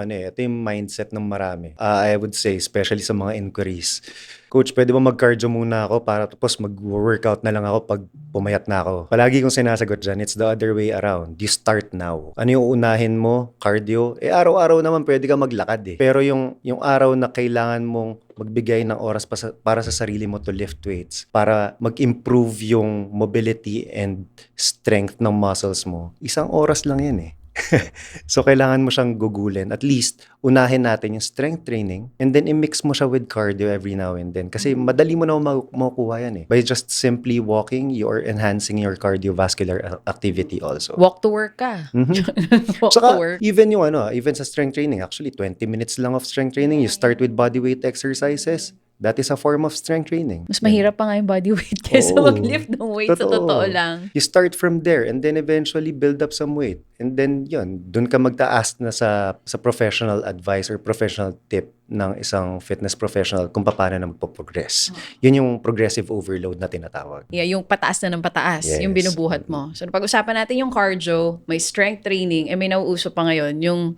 mindset ng marami. I would say, especially sa mga inquiries. Coach, pwede ba mag-cardio muna ako para tapos mag-workout na lang ako pag pumayat na ako? Palagi kong sinasagot dyan, it's the other way around. You start now. Ano yung unahin mo? Cardio? Araw-araw naman pwede ka maglakad eh. Pero yung araw na kailangan mong magbigay ng oras para sa sarili mo to lift weights, para mag-improve yung mobility and strength ng muscles mo, isang oras lang yan eh. So, kailangan mo siyang gugulin. At least, unahin natin yung strength training and then i-mix mo siya with cardio every now and then. Kasi madali mo na makukuha yan eh. By just simply walking, you are enhancing your cardiovascular activity also. Walk to work ka. Walk to Saka, work. even even sa strength training, actually, 20 minutes lang of strength training. You start with bodyweight exercises. That is a form of strength training. Mas mahirap pa nga yung body weight kaysa Oo. mag-lift ng weight sa totoo lang. You start from there and then eventually build up some weight. And then dun ka magtaas na sa professional advice or professional tip ng isang fitness professional kung paano na magpo-progress. Yun yung progressive overload na tinatawag. Yeah, yung pataas na ng pataas, Yes. yung binubuhat mo. So, pag-usapan natin yung cardio, may strength training, may nauuso pa ngayon, yung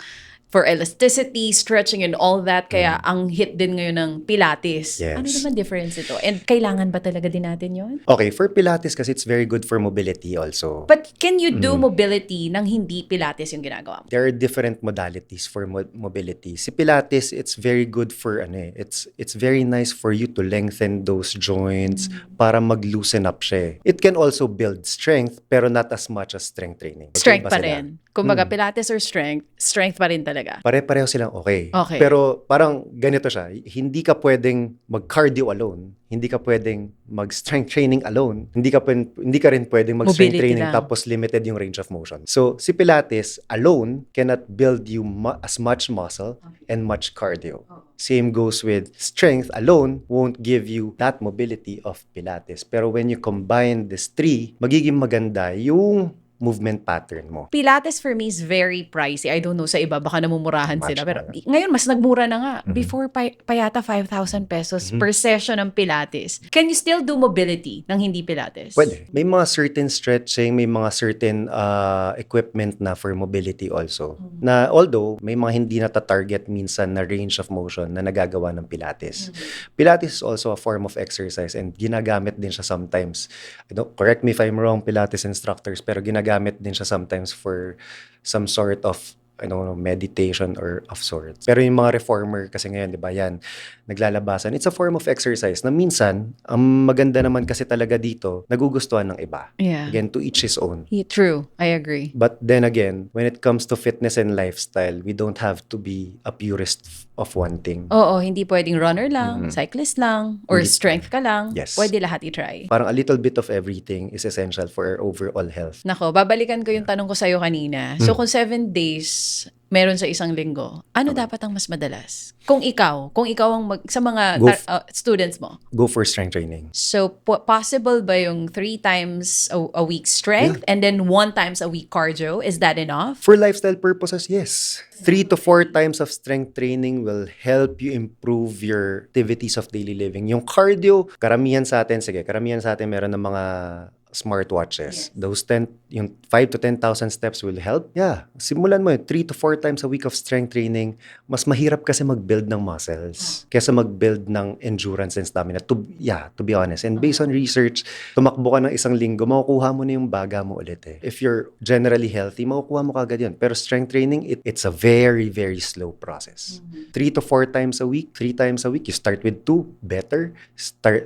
for elasticity, stretching, and all that. Kaya ang hit din ngayon ng Pilates. Yes. Ano naman difference ito? And kailangan ba talaga din natin yun? Okay, for Pilates kasi it's very good for mobility also. But can you do mobility nang hindi Pilates yung ginagawa mo? There are different modalities for mobility. Si Pilates, it's very good for it's very nice for you to lengthen those joints para mag-loosen up siya. It can also build strength pero not as much as strength training. Strength Magkaiba pa sila. rin. Kumbaga, Pilates or strength pa rin talaga. Pare-pareho silang okay. Okay. Pero parang ganito siya, hindi ka pwedeng mag-cardio alone, hindi ka pwedeng mag-strength training alone, hindi ka rin pwedeng mag-strength Mobility training lang. tapos limited yung range of motion. So, si Pilates alone cannot build you as much muscle and much cardio. Same goes with strength alone won't give you that mobility of Pilates. Pero when you combine these three, magiging maganda yung movement pattern mo. Pilates for me is very pricey. I don't know sa iba, baka namumurahan Much sila. Pero more. ngayon, mas nagmura na nga. Before, payata 5,000 pesos per session ng Pilates. Can you still do mobility ng hindi Pilates? Pwede. May mga certain stretching, may mga certain equipment na for mobility also. Na although, may mga hindi nata-target minsan na range of motion na nagagawa ng Pilates. Pilates is also a form of exercise and ginagamit din siya sometimes. Correct me if I'm wrong, Pilates instructors, pero ginagamit din siya sometimes for some sort of meditation or of sorts. Pero yung mga reformer kasi ngayon, di ba, yan, naglalabasan. It's a form of exercise na minsan, ang maganda naman kasi talaga dito, nagugustuhan ng iba. Yeah. Again, to each his own. True. I agree. But then again, when it comes to fitness and lifestyle, we don't have to be a purist of one thing. Oo, hindi pwedeng runner lang, cyclist lang, or Hindi. strength ka lang. Yes. Pwede lahat i-try. Parang a little bit of everything is essential for our overall health. Nako, babalikan ko yung tanong ko sa'yo kanina. So, kung 7 days meron sa isang linggo, ano dapat ang mas madalas? Kung ikaw ang sa mga students mo. Go for strength training. So, possible ba yung 3 times a week strength and then 1 times a week cardio? Is that enough? For lifestyle purposes, yes. 3 to 4 times of strength training will help you improve your activities of daily living. Yung cardio, karamihan sa atin meron ng mga smartwatches. Those 5 to 10,000 steps will help. Yeah, simulan mo 3 to 4 times a week of strength training. Mas mahirap kasi mag-build ng muscles kaysa mag-build ng endurance and stamina. To be honest. And based on research, tumakbo ka ng isang linggo, makukuha mo na yung baga mo ulit eh. If you're generally healthy, makukuha mo kagad yun. Pero strength training, it's a very, very slow process. 3 to 4 times a week, 3 times a week. You start with 2, better.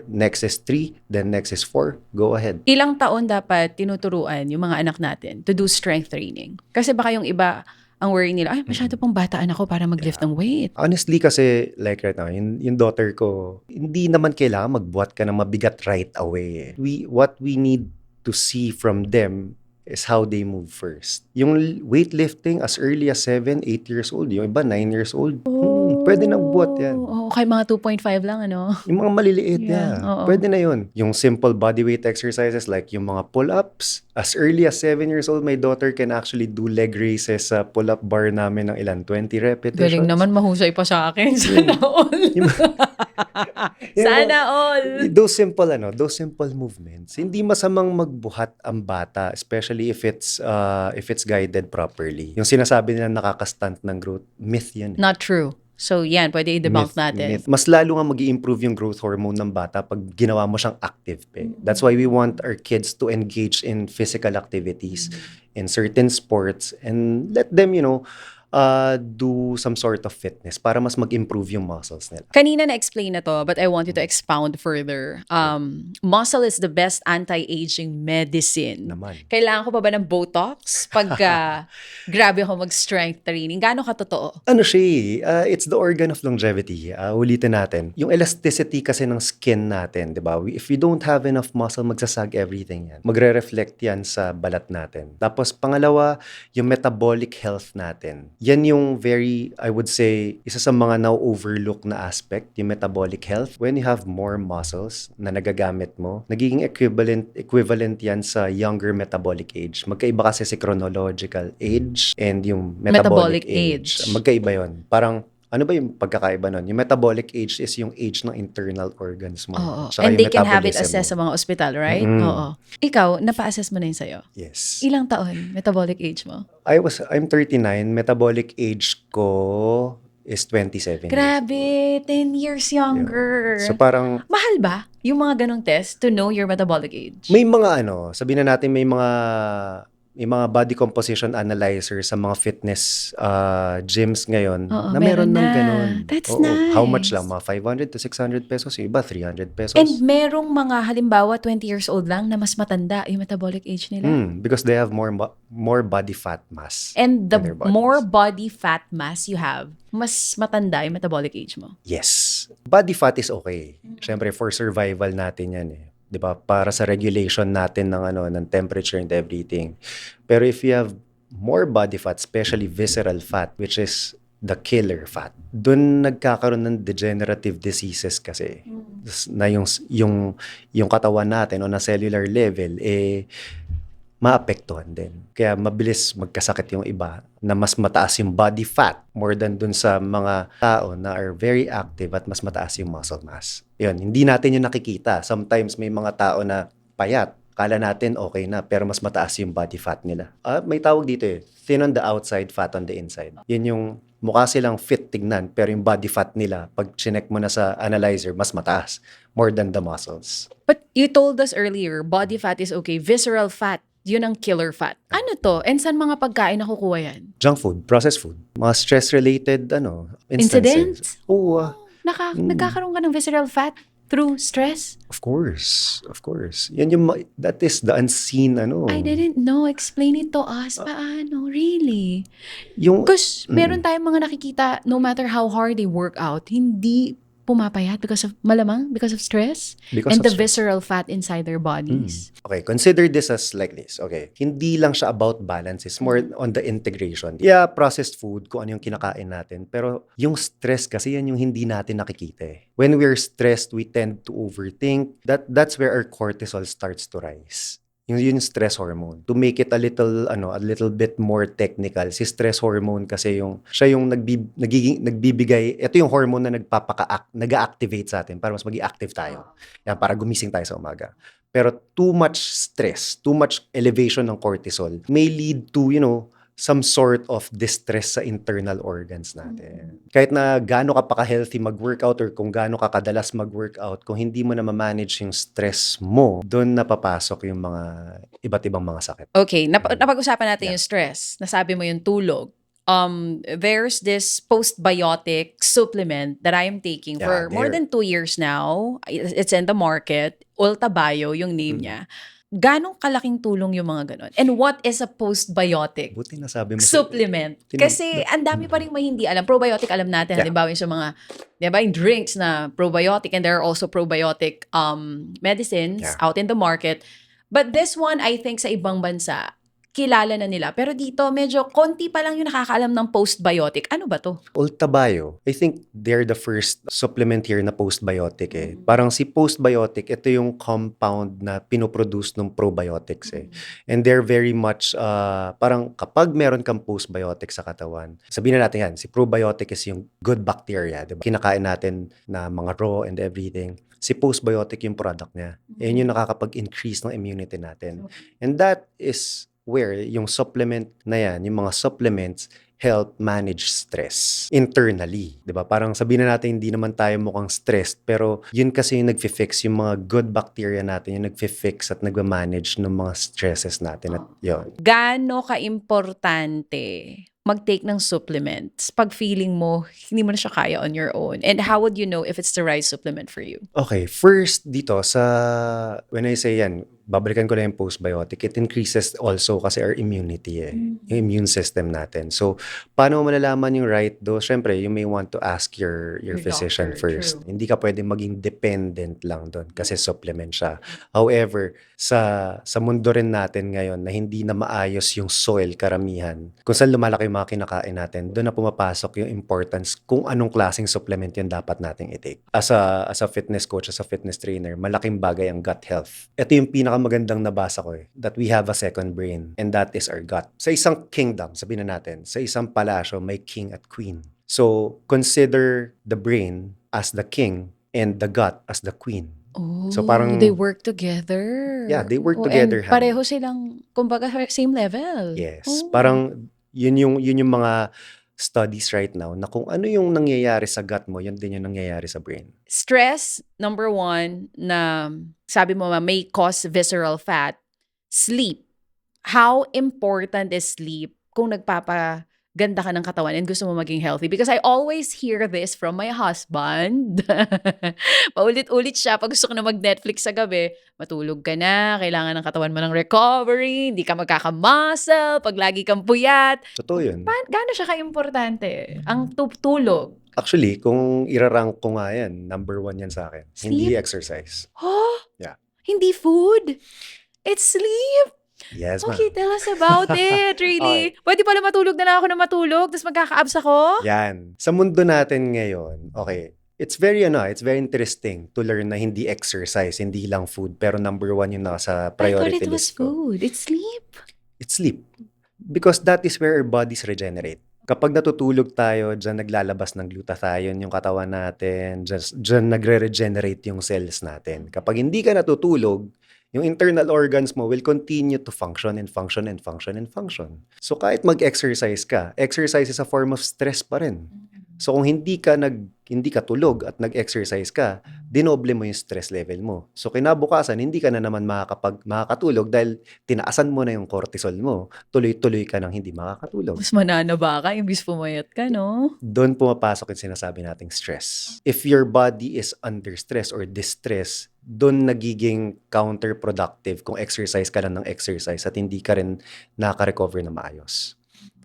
Next is 3, then next is 4. Go ahead. Ilang taon dapat tinuturuan yung mga anak natin to do strength training? Kasi baka yung iba, ang worry nila, ay, masyado pang bataan ako para mag-lift ng weight. Honestly kasi, like right now, yung daughter ko, hindi naman kailangan magbuhat ka ng mabigat right away. What we need to see from them is how they move first. Yung weightlifting as early as 7, 8 years old. Yung iba, 9 years old. Pwede nang buhat yan. Okay, mga 2.5 lang, ano? Yung mga maliliit, Oo. pwede na yun. Yung simple bodyweight exercises like yung mga pull-ups. As early as 7 years old, my daughter can actually do leg races sa pull-up bar namin ng 20 repetitions. Galing naman, mahusay pa sa akin. Sana all. Sana all. Those simple movements. Hindi masamang magbuhat ang bata, especially if it's guided properly. Yung sinasabi nila nakaka-stunt ng growth, myth yan. Not true. So yan, pwede i-debunk natin. Myth. Mas lalo nga mag-i-improve yung growth hormone ng bata pag ginawa mo siyang active. That's why we want our kids to engage in physical activities, in certain sports, and let them, do some sort of fitness para mas mag-improve yung muscles nila. Kanina na-explain na to, but I want you to expound further. Muscle is the best anti-aging medicine. Naman. Kailangan ko pa ba ng Botox pagka grabe ako mag-strength training? Gaano katotoo? Ano siya it's the organ of longevity. Ulitin natin. Yung elasticity kasi ng skin natin, di ba? If we don't have enough muscle, magsasag everything yan. Magre-reflect yan sa balat natin. Tapos pangalawa, yung metabolic health natin. Yan yung I would say, isa sa mga now-overlook na aspect, yung metabolic health. When you have more muscles na nagagamit mo, nagiging equivalent yan sa younger metabolic age. Magkaiba kasi si chronological age and yung metabolic age. Magkaiba yon. Parang, ano ba yung pagkakaiba nun? Yung metabolic age is yung age ng internal organs mo. Oo. Tsaka And yung they can have it metabolism assessed sa mo. mga ospital, right? Oo. Ikaw, napa-assess mo na yun sa'yo? Yes. Ilang taon metabolic age mo? I'm 39. Metabolic age ko is 27. Grabe, 10 years younger. So parang Mahal ba yung mga ganong test to know your metabolic age? may mga sabihin na natin may mga body composition analyzer sa mga fitness gyms ngayon Oo, na meron meron ng na. ganun. That's Oo. nice. How much lang? Mga 500 to 600 pesos. Yung iba, 300 pesos. And merong mga halimbawa 20 years old lang na mas matanda yung metabolic age nila. Because they have more body fat mass. And the in their bodies. more body fat mass you have, mas matanda yung metabolic age mo. Yes. Body fat is okay. Siyempre, for survival natin yan eh. 'Di ba? Para sa regulation natin ng temperature and everything. Pero if you have more body fat, especially visceral fat, which is the killer fat, doon nagkakaroon ng degenerative diseases kasi. Na yung katawan natin on a cellular level maapektuhan din. Kaya mabilis magkasakit yung iba na mas mataas yung body fat more than dun sa mga tao na are very active at mas mataas yung muscle mass. Yun, hindi natin yung nakikita. Sometimes may mga tao na payat. Kala natin okay na pero mas mataas yung body fat nila. May tawag dito thin on the outside, fat on the inside. Yun yung mukha silang fit tignan pero yung body fat nila, pag chinek mo na sa analyzer, mas mataas. More than the muscles. But you told us earlier, body fat is okay. Visceral fat Yun ang killer fat. Ano to? And saan mga pagkain nakukuha yan? Junk food, processed food, mga stress-related instances. Incidents? Oo, Nagkakaroon ka ng visceral fat through stress? of course. Of course. That is the unseen I didn't know. Explain it to us. Paano? Really? Yung, Because meron tayong mga nakikita, no matter how hard they work out, hindi pumapayat because of stress Because and of the stress. visceral fat inside their bodies. Okay, consider this as like this. Okay, hindi lang siya about balance. It's more on the integration. Yeah, processed food, kung ano yung kinakain natin. Pero yung stress kasi yan yung hindi natin nakikita eh. When we're stressed, we tend to overthink. That's where our cortisol starts to rise. Yung stress hormone. To make it a little bit more technical, si stress hormone kasi siya yung nagbibigay, ito yung hormone na nag-activate sa atin para mas maging active tayo. Yan, para gumising tayo sa umaga. Pero too much stress, too much elevation ng cortisol may lead to, some sort of distress sa internal organs natin. Kahit na gaano ka pa ka-healthy mag-workout or kung gaano ka kadalas mag-workout, kung hindi mo na ma-manage yung stress mo, doon napapasok yung mga iba't ibang mga sakit. Okay, napag-usapan natin Yeah. yung stress. Nasabi mo yung tulog. There's this postbiotic supplement that I am taking for more than 2 years now. It's in the market. Ulta Bio yung name niya. Ganong kalaking tulong yung mga ganon? And what is a postbiotic Buti nasabi mo. supplement? Kasi ang dami pa rin may hindi alam. Probiotic alam natin. Yeah. Halimbawa yung sa mga, di ba, yung drinks na probiotic, and there are also probiotic medicines Yeah. out in the market. But this one, I think sa ibang bansa, kilala na nila. Pero dito, medyo konti pa lang yung nakakaalam ng postbiotic. Ano ba to? Ulta Bio, I think they're the first supplement here na postbiotic eh. Parang si postbiotic, ito yung compound na pinoproduce ng probiotics eh. And they're very much, parang kapag meron kang postbiotic sa katawan, sabihin na natin yan, si probiotic is yung good bacteria, diba? Kinakain natin na mga raw and everything. Si postbiotic yung product niya. Yan yung nakakapag-increase ng immunity natin. And that is where yung supplement na yan, yung mga supplements help manage stress internally. 'Di ba? Parang sabihin na natin hindi naman tayo mukhang stressed, pero yun kasi yung nagfi-fix yung mga good bacteria natin, yung nagfi-fix at nagma-manage ng mga stresses natin at yun. Gaano ka-importante mag-take ng supplements pag feeling mo hindi mo na siya kaya on your own? And how would you know if it's the right supplement for you? Okay, first dito when I say yan, babalikan ko lang yung postbiotic, it increases also kasi our immunity yung immune system natin. So, paano mo malalaman yung right dose? Syempre, you may want to ask your physician doctor, first. true. Hindi ka pwedeng maging dependent lang doon kasi supplement siya. However, sa mundo rin natin ngayon na hindi na maayos yung soil karamihan, kung saan lumalaki yung mga kinakain natin, doon na pumapasok yung importance kung anong klaseng supplement yung dapat nating i-take. As a fitness coach, as a fitness trainer, malaking bagay ang gut health. Ito yung pinakamagandang nabasa ko that we have a second brain, and that is our gut. Sa isang kingdom, sabihin na natin, sa isang palasyo, may king at queen. So, consider the brain as the king and the gut as the queen. Oh, So, parang- they work together. Yeah, they work Oh, together, and Han. pareho silang, kumbaga, same level. Yes. Oh. Parang yun yung mga studies right now na kung ano yung nangyayari sa gut mo, yun din yung nangyayari sa brain. Stress, number 1, na sabi mo may cause visceral fat. Sleep. How important is sleep kung nagpapaganda ka ng katawan and gusto mo maging healthy? Because I always hear this from my husband. Paulit-ulit siya. Pag gusto ko na mag-Netflix sa gabi, matulog ka na, kailangan ng katawan mo ng recovery, hindi ka magkakamuscle, pag lagi kang puyat. Totoo yun. Gaano siya ka-importante? Ang tulog. Actually, kung irarank ko nga yan, number 1 yan sa akin. Hindi Sleep? exercise. Oh, Yeah. hindi food. It's sleep. Yes, ma'am. Okay, tell us about it. Really. Okay. Pwede pala matulog na lang ako na matulog, tapos magkaka-abs ako? Yan. Sa mundo natin ngayon, okay, it's very interesting to learn na hindi exercise, hindi lang food, pero number 1 yung nasa I thought priority it was list ko. food. It's sleep. It's sleep. Because that is where our bodies regenerate. Kapag natutulog tayo, dyan naglalabas ng glutathione yung katawan natin, dyan nagre-regenerate yung cells natin. Kapag hindi ka natutulog, yung internal organs mo will continue to function and function and function and function. So kahit mag-exercise ka, exercise is a form of stress pa rin. So kung hindi ka tulog at nag-exercise ka, dinoble mo yung stress level mo. So kinabukasan, hindi ka na naman makakatulog dahil tinaasan mo na yung cortisol mo. Tuloy-tuloy ka nang hindi makakatulog. Mas mananaba ka imbis pumayat ka, no? Doon pumapasok yung sinasabi nating stress. If your body is under stress or distress, doon nagiging counterproductive kung exercise ka lang ng exercise at hindi ka rin nakaka-recover na maayos.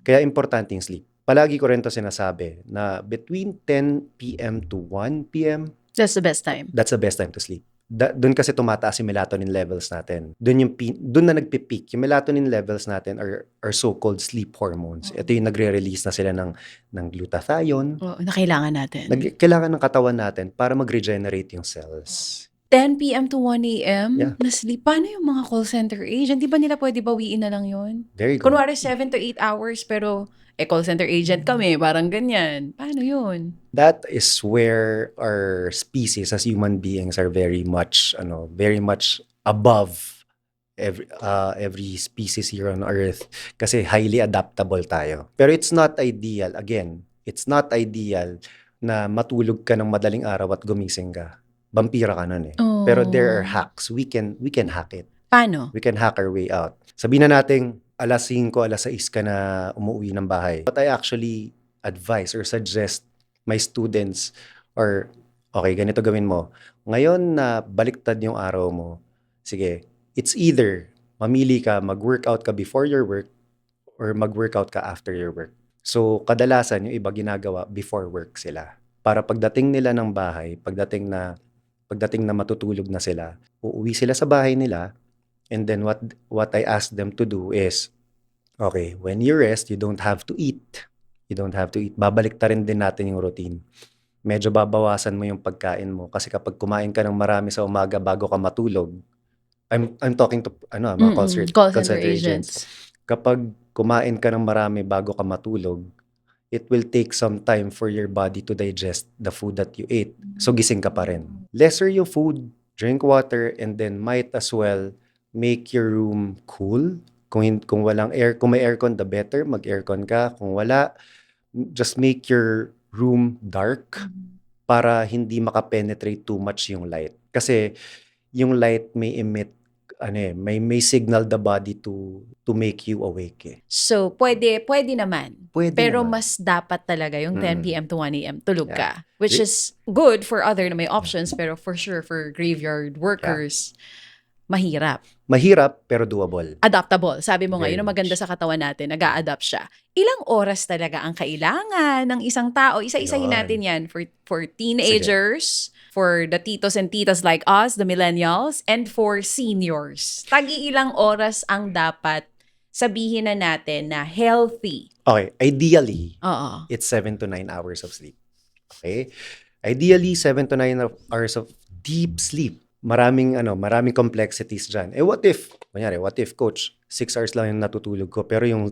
Kaya importante yung sleep. Palagi ko rin to sinasabi na between 10 p.m. to 1 p.m., That's the best time. that's the best time to sleep. Doon kasi tumataas yung melatonin levels natin. Doon na nagpipeak. Yung melatonin levels natin are so-called sleep hormones. Ito yung nagre-release na sila ng glutathione. Oo, na kailangan natin. Kailangan ng katawan natin para mag-regenerate yung cells. 10 p.m. to 1 a.m. Yeah. na sleep. Paano yung mga call center agent? Di ba nila pwede bawiin na lang yun? Very good. Kunwari 7 to 8 hours pero call center agent kami, parang ganyan. Paano yun? That is where our species as human beings are very much above every species here on Earth kasi highly adaptable tayo. Pero it's not ideal. Again, it's not ideal na matulog ka ng madaling araw at gumising ka. Vampira ka nun eh. Oh. Pero there are hacks. We can hack it. Paano? We can hack our way out. Sabihin na natin, alas 5, alas 6 ka na umuwi ng bahay. What I actually advise or suggest my students or, okay, ganito gawin mo. Ngayon na baliktad yung araw mo, sige, it's either mamili ka, mag-workout ka before your work or mag-workout ka after your work. So, kadalasan yung iba ginagawa before work sila. Para pagdating nila ng bahay, pagdating na matutulog na sila, uuwi sila sa bahay nila. And then what I ask them to do is, okay, when you rest, you don't have to eat. You don't have to eat. Babalik ta rin din natin yung routine. Medyo babawasan mo yung pagkain mo kasi kapag kumain ka ng marami sa umaga bago ka matulog, I'm talking to mga call center agents. Kapag kumain ka ng marami bago ka matulog, it will take some time for your body to digest the food that you ate. So gising ka pa rin. Lesser yung food, drink water, and then might as well make your room cool. Kung may aircon, the better, mag-aircon ka. Kung wala, just make your room dark para hindi makapenetrate too much yung light. Kasi yung light may emit may signal the body to make you awake eh. So, pwede naman. Pwede Pero naman. mas dapat talaga yung 10 p.m. to 1 a.m. tulog ka. Which Re- is good for other na may options, pero for sure, for graveyard workers, mahirap. Mahirap pero doable. Adaptable. Sabi mo nga, Very yun ang maganda much. sa katawan natin, nag-a-adapt siya. Ilang oras talaga ang kailangan ng isang tao? Isa-isahin Yun. natin yan for teenagers, for the titos and titas like us, the millennials, and for seniors. Tagi-ilang oras ang dapat sabihin na natin na healthy. Okay, ideally, Oo. it's 7 to 9 hours of sleep. Okay? Ideally, 7 to 9 hours of deep sleep. Maraming complexities dyan. What if coach, 6 hours lang yung natutulog ko, pero yung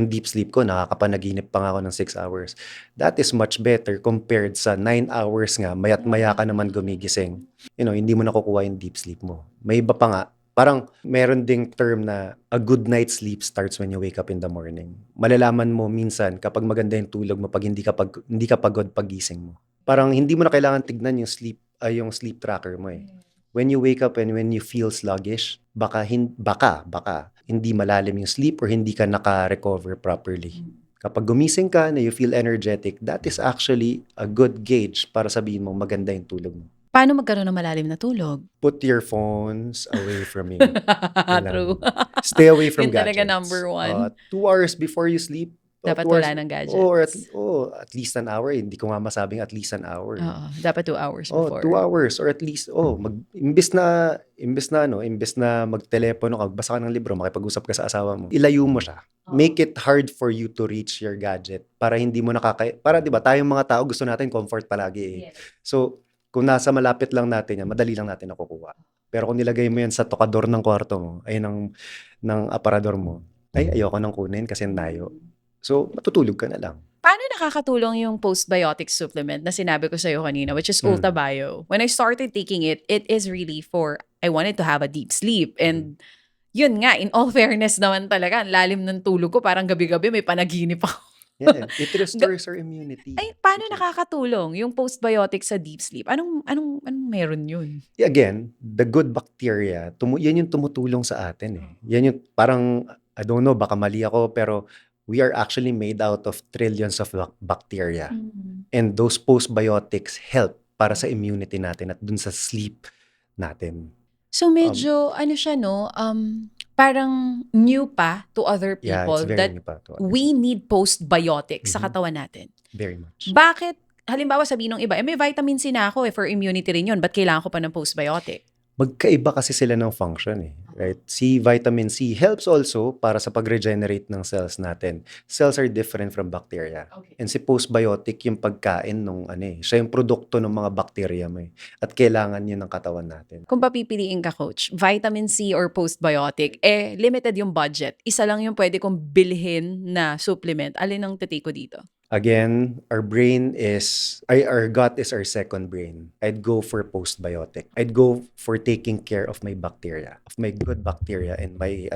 deep sleep ko, nakakapanaginip pa nga ako ng 6 hours. That is much better compared sa 9 hours nga, mayat maya ka naman gumigising. Hindi mo nakukuha yung deep sleep mo. May iba pa nga, parang meron ding term na a good night's sleep starts when you wake up in the morning. Malalaman mo minsan kapag maganda yung tulog mo pag hindi ka pagod pagising mo. Parang hindi mo na kailangan tignan yung sleep tracker mo eh. When you wake up and when you feel sluggish, baka hindi malalim yung sleep or hindi ka naka-recover properly. Kapag gumising ka na you feel energetic, that is actually a good gauge para sabihin mo maganda yung tulog mo. Paano magkaroon ng malalim na tulog? Put your phones away from you. True. Stay away from Yun gadgets. talaga number one. 2 hours before you sleep. Dapat 2 hours, wala ng gadgets. Or at least an hour. Hindi ko nga masabing at least an hour. Oo, dapat 2 hours before. 2 hours or at least imbes na magtelepono ka, basa ka ng libro, makipag-usap ka sa asawa mo. Ilayo mo siya. Make it hard for you to reach your gadget para hindi mo para 'di ba, tayong mga tao gusto natin comfort palagi eh. Yes. So, kung nasa malapit lang natin yan, madali lang natin nakukuha. Pero kung nilagay mo yan sa tokador ng kwarto mo, ng aparador mo, ayoko nang kunin kasi layo. So, matutulog ka na lang. Paano nakakatulong yung postbiotic supplement na sinabi ko sa'yo kanina, which is Ulta Bio? When I started taking it, it is really I wanted to have a deep sleep. And yun nga, in all fairness naman talaga, ang lalim ng tulog ko, parang gabi-gabi may panaginip ako. Yeah, it restores our immunity. Ay, paano Legit. nakakatulong yung postbiotic sa deep sleep? Anong meron yun? Again, the good bacteria, yan yung tumutulong sa atin eh. Yan yung parang, I don't know, baka mali ako, pero we are actually made out of trillions of bacteria. Mm. And those postbiotics help para sa immunity natin at dun sa sleep natin. So medyo ano siya no, parang new pa to other Yeah, it's people very that new pa to we need postbiotics sa Mhm. katawan natin. very much. Bakit, halimbawa sabihin ng iba, may vitamin C na ako for immunity rin yun, ba't kailangan ko pa ng postbiotic? Magkaiba kasi sila ng function eh. Right? Vitamin C helps also para sa pag-regenerate ng cells natin. Cells are different from bacteria. Okay. And si postbiotic yung pagkain nung siya yung produkto ng mga bacteria mo eh. At kailangan yun ng katawan natin. Kung papipiliin ka, coach, vitamin C or postbiotic, limited yung budget. Isa lang yung pwede kong bilhin na supplement. Alin ang tatake ko dito? Again, our gut is our second brain. I'd go for postbiotic. I'd go for taking care of my bacteria, of my good bacteria in my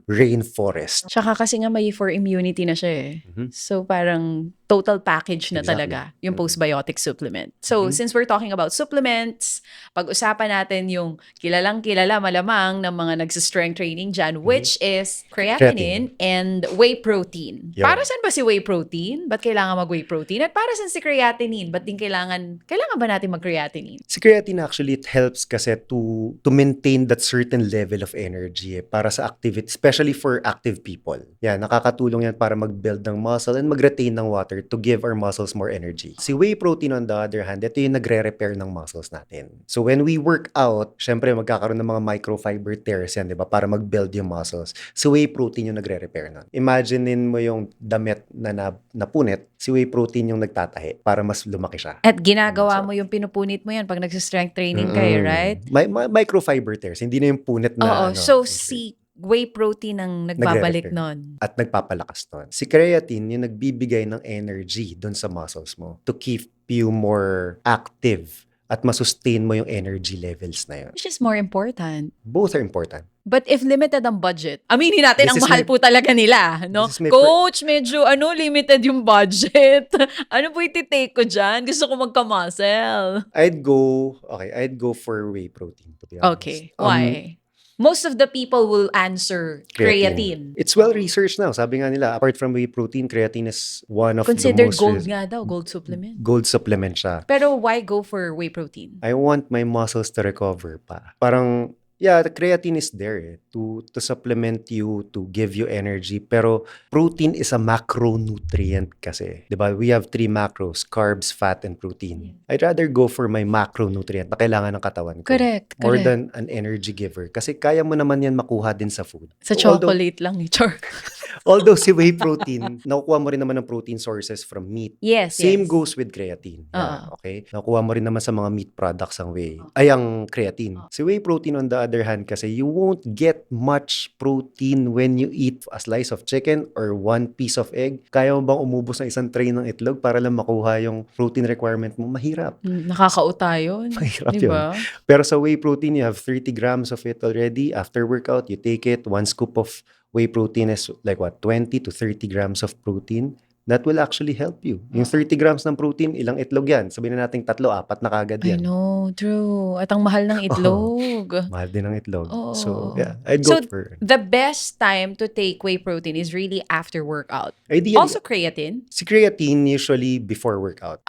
rainforest. Tsaka kasi nga may for immunity na siya eh. Mhm. So parang total package na Exactly. talaga yung Mhm. postbiotic supplement. So Mhm. since we're talking about supplements, pag-usapan natin yung kilalang-kilala malamang ng mga nagsa-strength training dyan, which is creatinine and whey protein. Yun. Para saan ba si whey protein? Ba't kailangan mag-whey protein? At para saan si creatinine? Ba't din kailangan ba natin mag-creatinine? Si creatine actually, it helps kasi to maintain that certain level of energy para sa activity, especially for active people. Yan, nakakatulong yan para mag-build ng muscle and mag-retain ng water to give our muscles more energy. Si whey protein on the other hand, ito yung nagre-repair ng muscles natin. So when we work out, syempre magkakaroon ng mga microfiber tears yan, di ba? Para mag-build yung muscles. Si whey protein yung nagre-repair nun. Imaginein mo yung damit na napunit, si whey protein yung nagtatahi para mas lumaki siya. At ginagawa mo yung pinupunit mo yan pag nagsa-strength training kayo, right? Microfiber tears, hindi na yung punit Oo. na So si whey protein ang nagbabalik Nagre-repair. nun. at nagpapalakas nun. Si creatine yung nagbibigay ng energy dun sa muscles mo to keep you more active at masustain mo yung energy levels na yun. Which is more important. Both are important. But if limited ang budget, aminin natin, This ang is mahal my- po talaga nila, no? this is my Coach, medyo limited yung budget. Ano po ititake ko dyan? Gusto ko magka-muscle. I'd go for whey protein, to be honest. Okay, why? Most of the people will answer creatine. It's well researched now. Sabi nga nila, apart from whey protein, creatine is one of Considered the most gold nga daw, gold supplement. gold supplement siya. Pero why go for whey protein? I want my muscles to recover pa. Parang, yeah, the creatine is there to supplement you, to give you energy. Pero protein is a macronutrient kasi. Diba? We have 3 macros, carbs, fat, and protein. I'd rather go for my macronutrient na kailangan ng katawan ko. Correct, More correct. than an energy giver. Kasi kaya mo naman yan makuha din sa food. Sa Although- chocolate lang ni Char. Although si whey protein, nakukuha mo rin naman ng protein sources from meat. Yes, Same yes. goes with creatine. Yeah, Oo. okay? Nakuha mo rin naman sa mga meat products ang ang creatine. Si whey protein on the other hand kasi you won't get much protein when you eat a slice of chicken or one piece of egg. Kaya mo bang umubos ng isang tray ng itlog para lang makuha yung protein requirement mo? Mahirap. Nakakauta yun. Mahirap Diba? Pero sa whey protein, you have 30 grams of it already. After workout, you take it. 1 scoop of whey protein is like 20 to 30 grams of protein. That will actually help you. Yung 30 grams ng protein, ilang itlog yan? Sabihin na natin 3, 4 na kagad I yan. know, true. At ang mahal ng itlog. Mahal din ang itlog. Oo. So, yeah, I'd go So, for the best time to take whey protein is really after workout. ideally, Also creatine. si creatine usually before workout.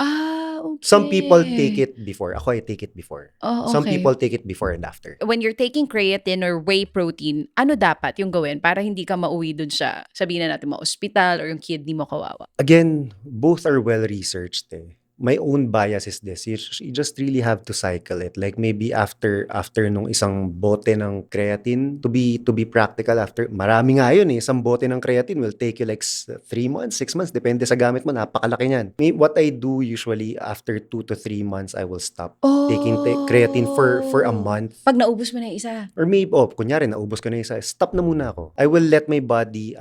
Okay. Some people take it before. Ako, I take it before. Oh, Some okay. people take it before and after. When you're taking creatine or whey protein, ano dapat yung gawin para hindi ka mauwi dun sa, sabihin na natin, ma-hospital or yung kidney mo kawawa? Again, both are well researched My own bias is this. You just really have to cycle it. Like maybe after nung isang bote ng creatine, to be practical, after marami nga yun isang bote ng creatine will take you like 3 months, 6 months, depende sa gamit mo, napakalaki niyan. What I do usually after 2 to 3 months, I will stop taking creatine for a month. Pag naubos mo na yung isa. Or maybe, kunyari, naubos ko na isa, stop na muna ako. I will let my body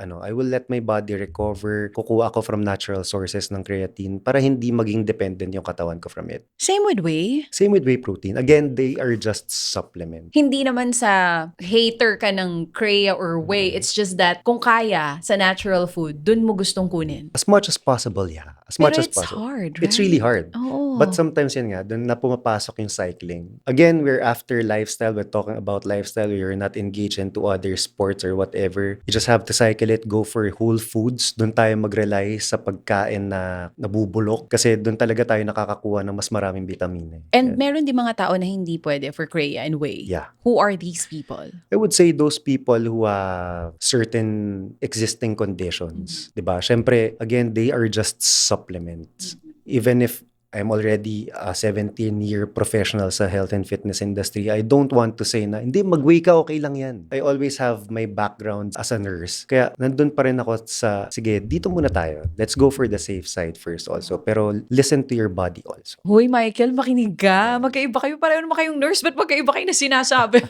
recover. Kukuha ako from natural sources ng creatine para hindi maging dependent independent yung katawan ko from it. Same with whey. Same with whey protein. Again, they are just supplement. Hindi naman sa hater ka ng Crea or whey. It's just that kung kaya sa natural food, dun mo gustong kunin. As much as possible, yeah. As Pero much as it's possible. hard, right? It's really hard. Oo. But sometimes yan nga, doon na pumapasok yung cycling. Again, we're after lifestyle. We're talking about lifestyle. We're not engaged into other sports or whatever. You just have to cycle it, go for whole foods. Doon tayo mag-rely sa pagkain na nabubulok. Kasi doon talaga tayo nakakakuha ng mas maraming vitamina. And meron din mga tao na hindi pwede for Crea and whey. Yeah. Who are these people? I would say those people who have certain existing conditions. Diba? Siyempre, again, they are just supplements. Even if I'm already a 17-year professional sa health and fitness industry, I don't want to say na, hindi, mag-whey ka, okay lang yan. I always have my background as a nurse. Kaya nandun pa rin ako sa, sige, dito muna tayo. Let's go for the safe side first also. Pero listen to your body also. Hoy, Michael, makinig ka. Magkaiba kayo. Pareho naman kayong nurse. Ba't magkaiba kayo na sinasabi?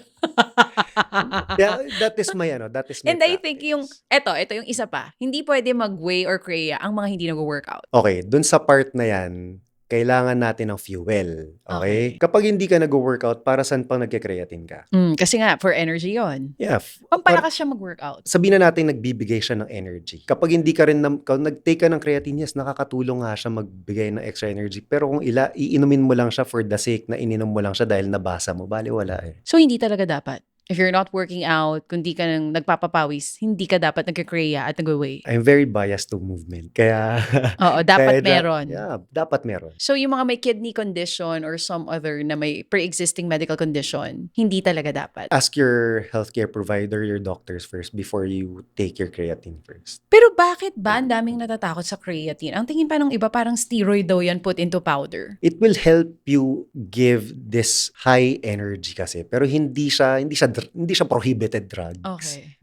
Yeah, that is my And I think practice. yung, ito yung isa pa. Hindi pwede mag-whey or Crea ang mga hindi nag-workout. Okay, dun sa part na yan, kailangan natin ng fuel. Okay? Kapag hindi ka nag-workout, para saan pang nagkikreatine ka? Kasi nga, for energy yon. Yeah. Pampalakas siya mag-workout. Sabihin na natin nagbibigay siya ng energy. Kapag hindi ka rin, nag-take ka ng creatine, yes, nakakatulong nga siya magbigay ng extra energy. Pero kung iinumin mo lang siya for the sake na ininom mo lang siya dahil nabasa mo, bali wala eh. So, hindi talaga dapat. If you're not working out, kung di ka nang nagpapapawis, hindi ka dapat nagka-Crea at nag-whey. I'm very biased to movement. Kaya... Oo, dapat kaya meron. Yeah, dapat meron. So, yung mga may kidney condition or some other na may pre-existing medical condition, hindi talaga dapat. Ask your healthcare provider, your doctors first before you take your creatine first. Pero bakit ba ang daming natatakot sa creatine? Ang tingin pa ng iba parang steroid daw yan put into powder. It will help you give this high energy kasi. Pero hindi siya prohibited drugs. Okay.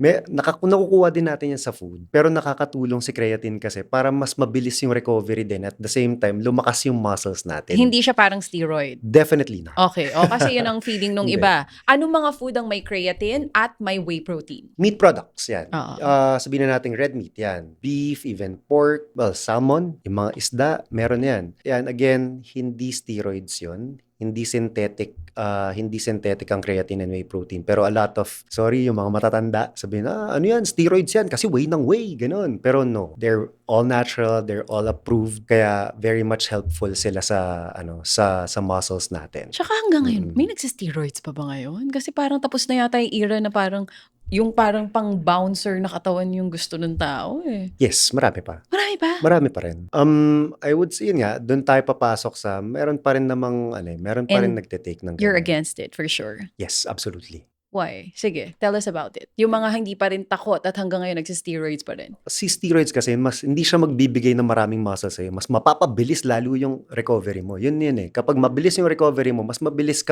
Nakukuha din natin yan sa food. Pero nakakatulong si creatine kasi para mas mabilis yung recovery din at the same time, lumakas yung muscles natin. Hindi siya parang steroid. Definitely not. Okay. O, kasi yun ang feeling nung Hindi. iba. Anong mga food ang may creatine at may whey protein? Meat products, yan. Oo. Sabihin na natin red meat, yan. Beef, even pork, well, salmon, yung mga isda, meron yan. Yan, again, hindi steroids yun. Hindi synthetic ang creatine and whey protein. Pero a lot of, yung mga matatanda, sabihin, ano yan, steroids yan, kasi whey ng whey, ganun. Pero no, they're all natural, they're all approved, kaya very much helpful sila sa muscles natin. Tsaka hanggang ngayon, may nagsisteroids pa ba ngayon? Kasi parang tapos na yata yung era na parang pang bouncer na katawan yung gusto ng tao eh. Yes, marami pa. Marami ba? Marami pa rin. I would say yun nga, doon tayo papasok sa, meron pa rin And nagte-take ng You're ganun. against it for sure. Yes, absolutely. Why? Sige, tell us about it. Yung mga hindi pa rin takot at hanggang ngayon nagsisteroids pa rin. Si steroids kasi, hindi siya magbibigay ng maraming muscle sa'yo. Mas mapapabilis lalo yung recovery mo. Yun eh. Kapag mabilis yung recovery mo, mas mabilis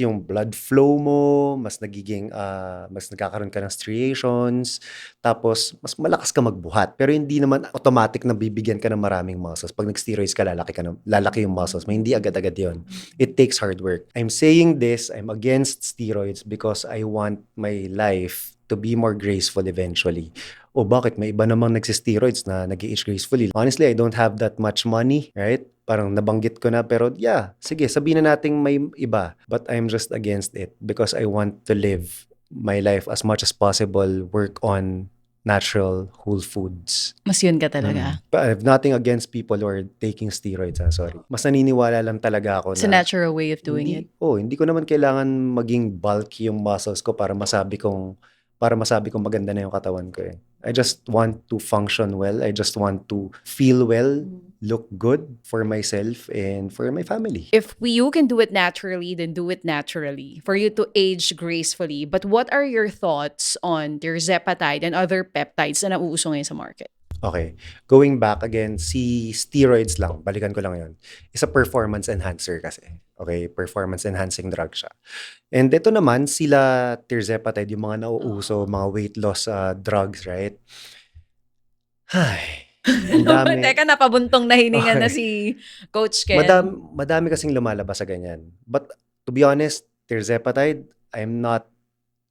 yung blood flow mo, mas nagkakaroon ka ng striations, tapos mas malakas ka magbuhat. Pero hindi naman automatic na bibigyan ka ng maraming muscles. Pag nag-steroids ka, lalaki yung muscles mo. Hindi agad-agad yun. It takes hard work. I'm saying this, I'm against steroids because I want my life to be more graceful eventually. O bakit? May iba namang nagsisteroids na nag-age gracefully. Honestly, I don't have that much money, right? Parang nabanggit ko na, pero yeah, sige, sabihin na natin may iba. But I'm just against it because I want to live my life as much as possible, work on natural whole foods. Mas yun ka talaga. But I have nothing against people who are taking steroids. Sorry. Mas naniniwala lang talaga ako It's a na natural way of doing it. hindi ko naman kailangan maging bulky yung muscles ko para masabi kong maganda na yung katawan ko eh. I just want to function well. I just want to feel well, look good for myself and for my family. If you can do it naturally, then do it naturally for you to age gracefully. But what are your thoughts on tirzepatide and other peptides na nauuso ngayon sa market? Okay. Going back again, si steroids lang, balikan ko lang yun, is a performance enhancer kasi. Okay? Performance enhancing drug siya. And ito naman, sila tirzepatide, yung mga nauuso, mga weight loss drugs, right? Ay, ang dami. Teka, napabuntong na hininga na Okay. si Coach Ken. Madami kasing lumalabas sa ganyan. But to be honest, tirzepatide, I'm not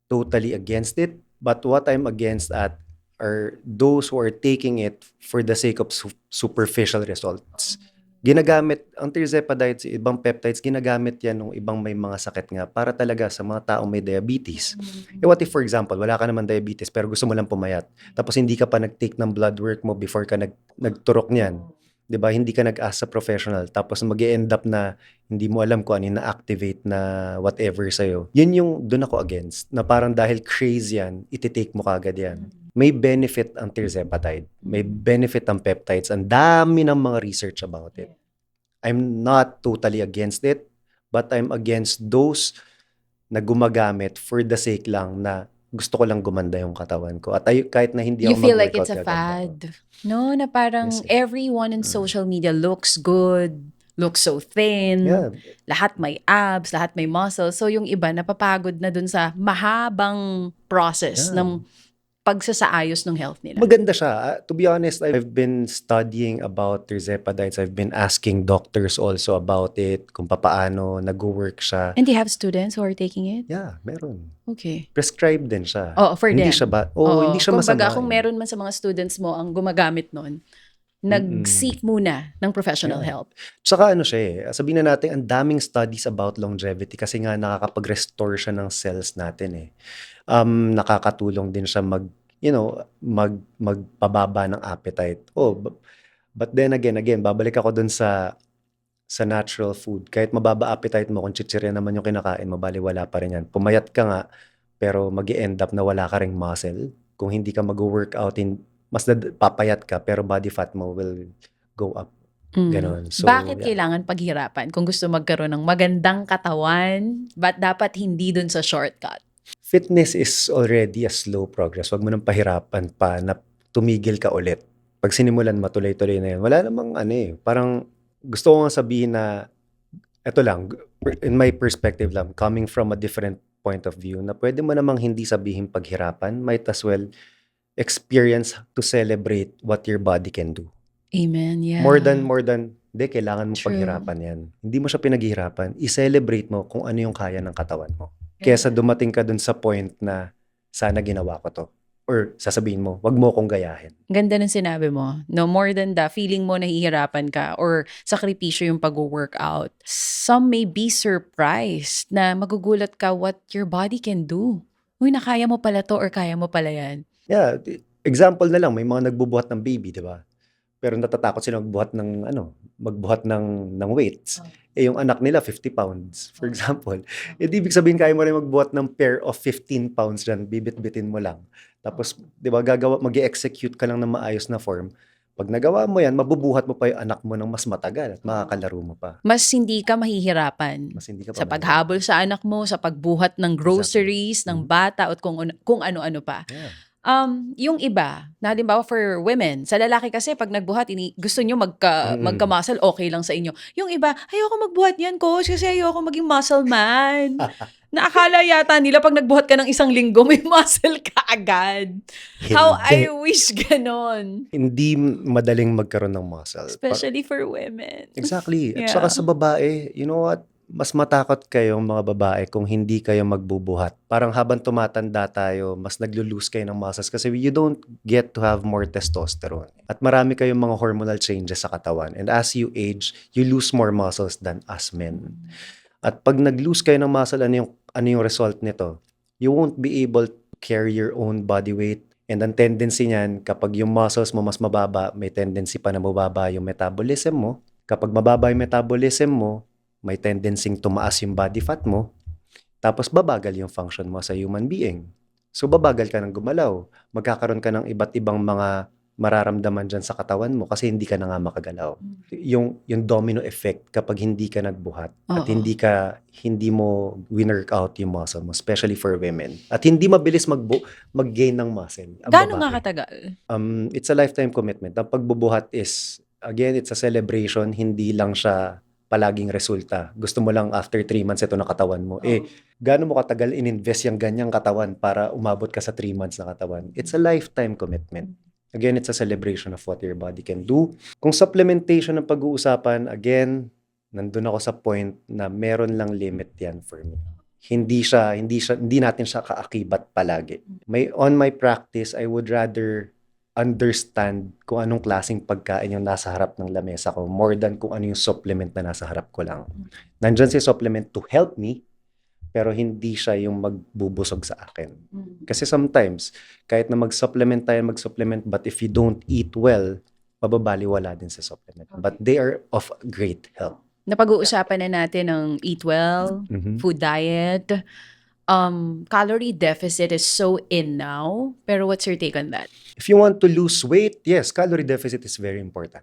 totally against it. But what I'm against are those who are taking it for the sake of superficial results. Ang tirzepatides, ibang peptides, ginagamit yan ng ibang may mga sakit nga para talaga sa mga taong may diabetes. What if, for example, wala ka naman diabetes pero gusto mo lang pumayat, tapos hindi ka pa nag-take ng blood work mo before ka nagturok niyan. 'Di ba? Hindi ka nag-ask sa professional, tapos mag-e-end up na hindi mo alam kung ano yung na-activate na whatever sa'yo. Yun yung doon ako against, na parang dahil crazy yan, ititake mo kagad yan. May benefit ang tirzepatide. May benefit ang peptides. Ang dami ng mga research about it. I'm not totally against it, but I'm against those na gumagamit for the sake lang na gusto ko lang gumanda yung katawan ko. At kahit na hindi You ako feel like mag-workout, it's a gaganda ko. fad. No, na parang Yes. everyone in social media looks good, looks so thin, Yeah. lahat may abs, lahat may muscles. So yung iba napapagod na dun sa mahabang process Yeah. ng pagsasaayos ng health nila. Maganda siya. To be honest, I've been studying about tirzepatides. I've been asking doctors also about it, kung papaano nag-work siya. And they have students who are taking it? Yeah, meron. Okay. Prescribed din siya. Oo, for Hindi them. siya hindi siya Kumbaga, masama. kung meron man sa mga students mo ang gumagamit nun, nag-seek muna ng professional Yeah. help. Tsaka ano siya sabihin na natin, ang daming studies about longevity kasi nga nakakapag-restore siya ng cells natin eh. Nakakatulong din siya magpababa ng appetite. But then again, babalik ako dun sa natural food. Kahit mababa appetite mo, kung chichirya naman yung kinakain mo, baliwala pa rin yan. Pumayat ka nga, pero mag-i-end up na wala ka ring muscle. Kung hindi ka mag-workout, mas papayat ka, pero body fat mo will go up. Ganon. So, Bakit yeah. kailangan paghirapan? Kung gusto magkaroon ng magandang katawan, ba't dapat hindi dun sa shortcut? Fitness is already a slow progress. Huwag mo nang pahirapan pa na tumigil ka ulit. Pag sinimulan, matuloy-tuloy na yun. Wala namang parang gusto ko nga sabihin na, eto lang, in my perspective lang, coming from a different point of view, na pwede mo namang hindi sabihin paghirapan, might as well experience to celebrate what your body can do. Amen, yeah. More than, hindi, kailangan mo True. paghirapan yan. Hindi mo siya pinaghirapan, i-celebrate mo kung ano yung kaya ng katawan mo. Kesa dumating ka dun sa point na sana ginawa ko to. Or sasabihin mo, wag mo akong gayahin. Ganda ng sinabi mo. No, more than the feeling mo nahihirapan ka or sakripisyo yung pag-workout. Some may be surprised na magugulat ka what your body can do. Uy, nakaya mo pala to or kaya mo pala yan. Yeah, example na lang, may mga nagbubuhat ng baby, di ba? Pero natatakot sila magbuhat ng weights. Yung anak nila 50 pounds, for example. Ibig sabihin kaya mo rin magbuhat ng pair of 15 pounds dyan, bibit-bitin mo lang. Tapos, di ba, mag-execute ka lang ng maayos na form. Pag nagawa mo yan, mabubuhat mo pa yung anak mo ng mas matagal at makakalaro mo pa. Mas hindi ka mahihirapan Mas hindi ka sa pa paghabol sa anak mo, sa pagbuhat ng groceries, ng bata, at kung ano-ano pa. Yeah. Yung iba, na halimbawa for women, sa lalaki kasi pag nagbuhat, gusto nyo magka-muscle, okay lang sa inyo. Yung iba, ayoko magbuhat yan, coach, kasi ayoko maging muscle man. Naakala yata nila pag nagbuhat ka ng isang linggo, may muscle ka agad. How I wish ganon. Hindi madaling magkaroon ng muscle. Especially for women. Exactly. At Yeah. saka sa babae, you know what? Mas matakot kayong mga babae kung hindi kayo magbubuhat. Parang habang tumatanda tayo, mas naglo-lose kayo ng muscles kasi you don't get to have more testosterone. At marami kayong mga hormonal changes sa katawan. And as you age, you lose more muscles than us men. At pag nag-lose kayo ng muscle, ano yung result nito? You won't be able to carry your own body weight. And ang tendency niyan, kapag yung muscles mo mas mababa, may tendency pa na mababa yung metabolism mo. Kapag mababa yung metabolism mo, may tendency tumaas yung body fat mo. Tapos babagal yung function mo sa human being. So babagal ka ng gumalaw. Magkakaroon ka ng iba't ibang mga mararamdaman dyan sa katawan mo kasi hindi ka na nga makagalaw. Yung domino effect kapag hindi ka nagbuhat at Oo. hindi mo winwork yung muscle mo, especially for women. At hindi mabilis mag-gain ng muscle. ang Gaano babae. nga katagal? It's a lifetime commitment. Ang pagbubuhat is, again, it's a celebration. Hindi lang siya palaging resulta. Gusto mo lang after 3 months ito na katawan mo. Gaano mo katagal in-invest yung ganyang katawan para umabot ka sa 3 months na katawan? It's a lifetime commitment. Again, it's a celebration of what your body can do. Kung supplementation ang pag-uusapan, again, nandun ako sa point na meron lang limit yan for me. Hindi natin siya kaakibat palagi. On my practice, I would rather understand kung anong klaseng pagkain yung nasa harap ng lamesa ko more than kung ano yung supplement na nasa harap ko lang. Nandyan si supplement to help me, pero hindi siya yung magbubusog sa akin. Kasi sometimes, kahit na mag-supplement, but if you don't eat well, mababaliwala din sa supplement. But they are of great help. Napag-uusapan na natin ng eat well, Mhm. food diet. Calorie deficit is so in now. Pero what's your take on that? If you want to lose weight, yes, calorie deficit is very important.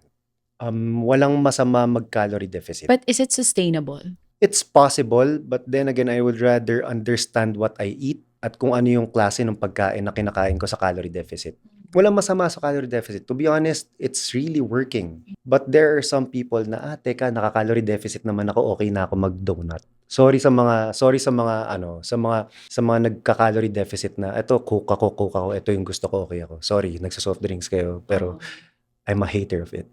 Walang masama mag-calorie deficit. But is it sustainable? It's possible, but then again, I would rather understand what I eat at kung ano yung klase ng pagkain na kinakain ko sa calorie deficit. Walang masama sa calorie deficit. To be honest, it's really working. But there are some people na, teka, naka-calorie deficit naman ako, okay na ako mag-donut. Sorry sa mga sa mga nagka-calorie deficit na ito coke ako, ito yung gusto ko, okay ako. Sorry, nagsa-soft drinks kayo, pero I'm a hater of it.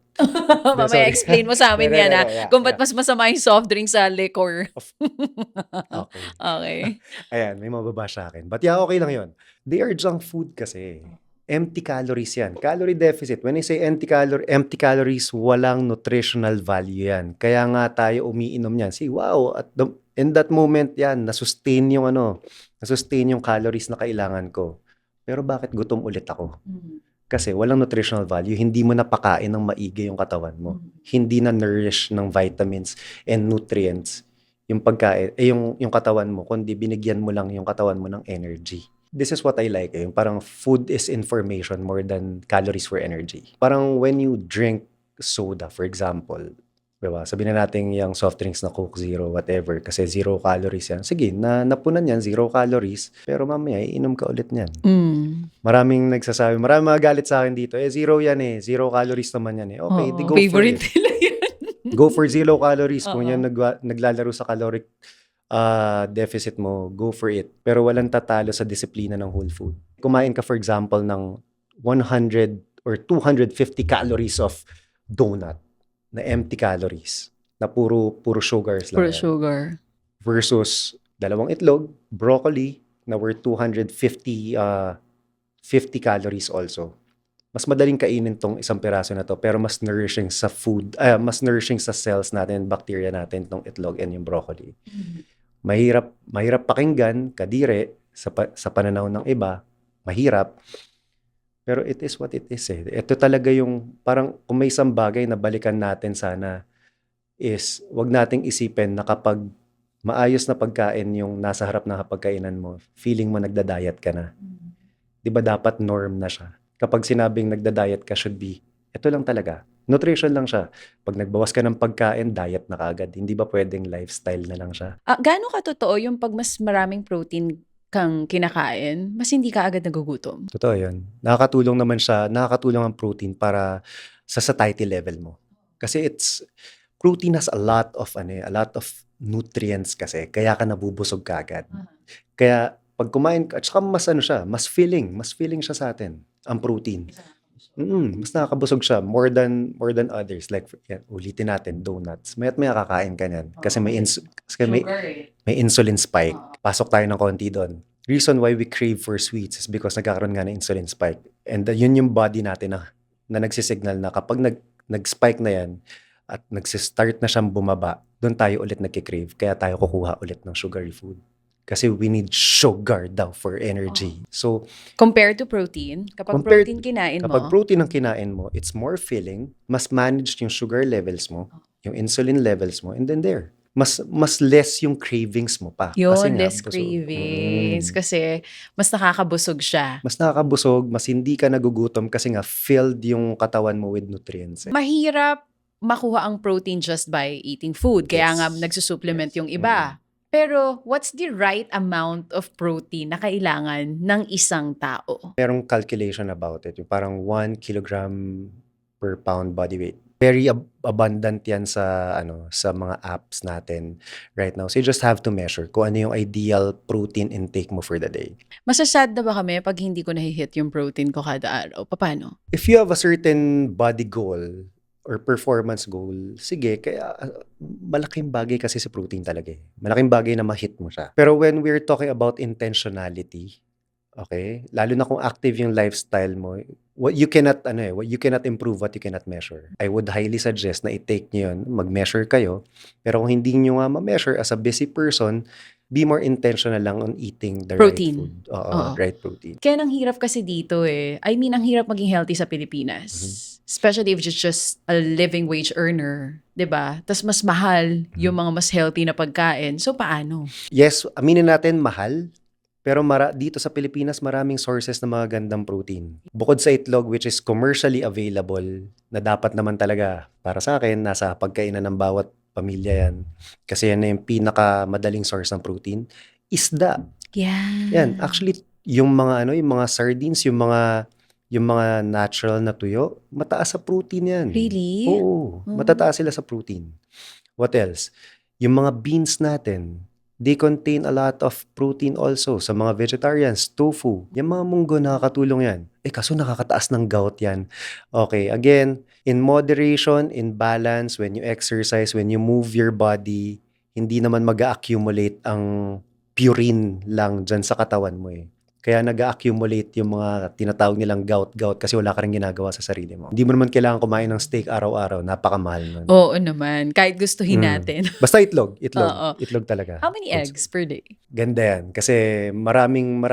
Mamaya sorry. explain mo sa amin No, no, yan no, ha. no, yeah, Kung ba't yeah. mas masama yung soft drink sa liquor. Okay. Okay. Ayan, may mababa sa akin. But yeah, okay lang yun. They are junk food kasi. Empty calories yan. Calorie deficit. When I say empty calories, walang nutritional value yan. Kaya nga tayo umiinom yan. See, wow, in that moment yan, nasustain yung calories na kailangan ko. Pero bakit gutom ulit ako? Kasi walang nutritional value, hindi mo napakain ng maigi yung katawan mo. Hindi na nourish ng vitamins and nutrients yung pagkain, yung katawan mo, kundi binigyan mo lang yung katawan mo ng energy. This is what I like. Yung parang food is information more than calories for energy. Parang when you drink soda, for example, diba? Sabihin na natin yung soft drinks na Coke Zero, whatever, kasi 0 calories yan. Sige, napunan yan, 0 calories, pero mamaya, iinom ka ulit niyan. Maraming magalit sa akin dito, 0 yan 0 calories naman yan Okay, di go for favorite it. nila yan. Go for 0 calories. Kung Oo. yan naglalaro sa caloric deficit mo, go for it. Pero walang tatalo sa disiplina ng whole food. Kumain ka, for example, ng 100 or 250 calories of donut na empty calories, na puro sugars lang Puro yan. sugar. Versus 2 itlog, broccoli, na worth 250 50 calories also. Mas madaling kainin tong isang piraso na to, pero mas nourishing sa food, mas nourishing sa cells natin, bacteria natin, tong itlog and yung broccoli. Mahirap pakinggan, kadire, sa pananaw ng iba, mahirap. Pero it is what it is Ito talaga yung, parang kung may isang bagay na balikan natin sana, is wag nating isipin na kapag maayos na pagkain yung nasa harap ng pagkainan mo, feeling mo nagda-diet ka na. Di ba dapat norm na siya? Kapag sinabing nagda-diet ka, should be, ito lang talaga. Nutrition lang siya. Pag nagbawas ka ng pagkain, diet na kaagad. Hindi ba pwedeng lifestyle na lang siya? Gaano katotoo yung pag mas maraming protein kang kinakain, mas hindi ka agad nagugutom? Totoo yun. Nakakatulong ang protein para sa satiety level mo. Kasi protein has a lot of nutrients kasi. Kaya ka nabubusog kaagad. Kaya pag kumain ka, at saka mas filling siya sa atin, ang protein. Mas nakakabusog siya more than others. Like, yan, ulitin natin, donuts. Maya't maya kakain ka niyan. Kasi may insulin spike. Pasok tayo ng konti doon. Reason why we crave for sweets is because nagkakaroon nga ng insulin spike. And yun yung body natin na nagsisignal na kapag nag-spike na yan at nagsistart na siyang bumaba, doon tayo ulit nagkikrave. Kaya tayo kukuha ulit ng sugary food. Kasi we need sugar daw for energy. So, Compared to protein, kapag protein kinain mo, kapag protein ang kinain mo, it's more filling, mas managed yung sugar levels mo, yung insulin levels mo, and then there. Mas less yung cravings mo pa. yun, Kasi nga, less busog. cravings. Kasi mas nakakabusog siya. Mas nakakabusog, mas hindi ka nagugutom kasi nga filled yung katawan mo with nutrients. Mahirap makuha ang protein just by eating food. Kaya Yes. nga nagsusupplement yung iba. Pero what's the right amount of protein na kailangan ng isang tao? Merong calculation about it. Yung parang 1 kilogram per pound body weight. Very abundant yan sa mga apps natin right now. So you just have to measure kung ano yung ideal protein intake mo for the day. Masasad na ba kami pag hindi ko nahihit yung protein ko kada araw? Paano? If you have a certain body goal or performance goal, sige, kaya malaking bagay kasi sa protein talaga Malaking bagay na ma-hit mo siya. Pero when we're talking about intentionality, okay, lalo na kung active yung lifestyle mo, what you cannot what you cannot improve what you cannot measure. I would highly suggest na i-take niyo 'yun, mag-measure kayo. Pero kung hindi niyo nga ma-measure as a busy person, be more intentional lang on eating the right Protein. food. Oo, Oo. right protein. Kaya ang hirap kasi dito eh. I mean, ang hirap maging healthy sa Pilipinas. Especially if you're just a living wage earner. 'Di ba? Tas mas mahal yung mga mas healthy na pagkain. So, paano? Yes, aminin natin mahal, pero dito sa Pilipinas maraming sources ng mga gandang protein. Bukod sa itlog which is commercially available, na dapat naman talaga para sa akin nasa pagkainan ng bawat pamilya yan. Kasi yan na yung pinakamadaling source ng protein. Isda. Yeah. Yan, actually yung mga yung mga sardines, yung mga natural na tuyo, mataas sa protein yan. Really? Oo, matataas sila sa protein. What else? Yung mga beans natin, they contain a lot of protein also. Sa mga vegetarians, tofu, yung mga munggo nakakatulong yan. Kaso nakakataas ng gout yan. Okay, again, in moderation, in balance, when you exercise, when you move your body, hindi naman mag-accumulate ang purine lang dyan sa katawan mo eh. Kaya nag-accumulate yung mga tinatawag nilang gout kasi wala ka rin ginagawa sa sarili mo. Hindi mo naman kailangan kumain ng steak araw-araw. Napakamahal nun. Oo naman. Kahit gustuhin natin. Basta itlog. Oo. Itlog talaga. How many eggs per day? Ganda yan. Kasi maraming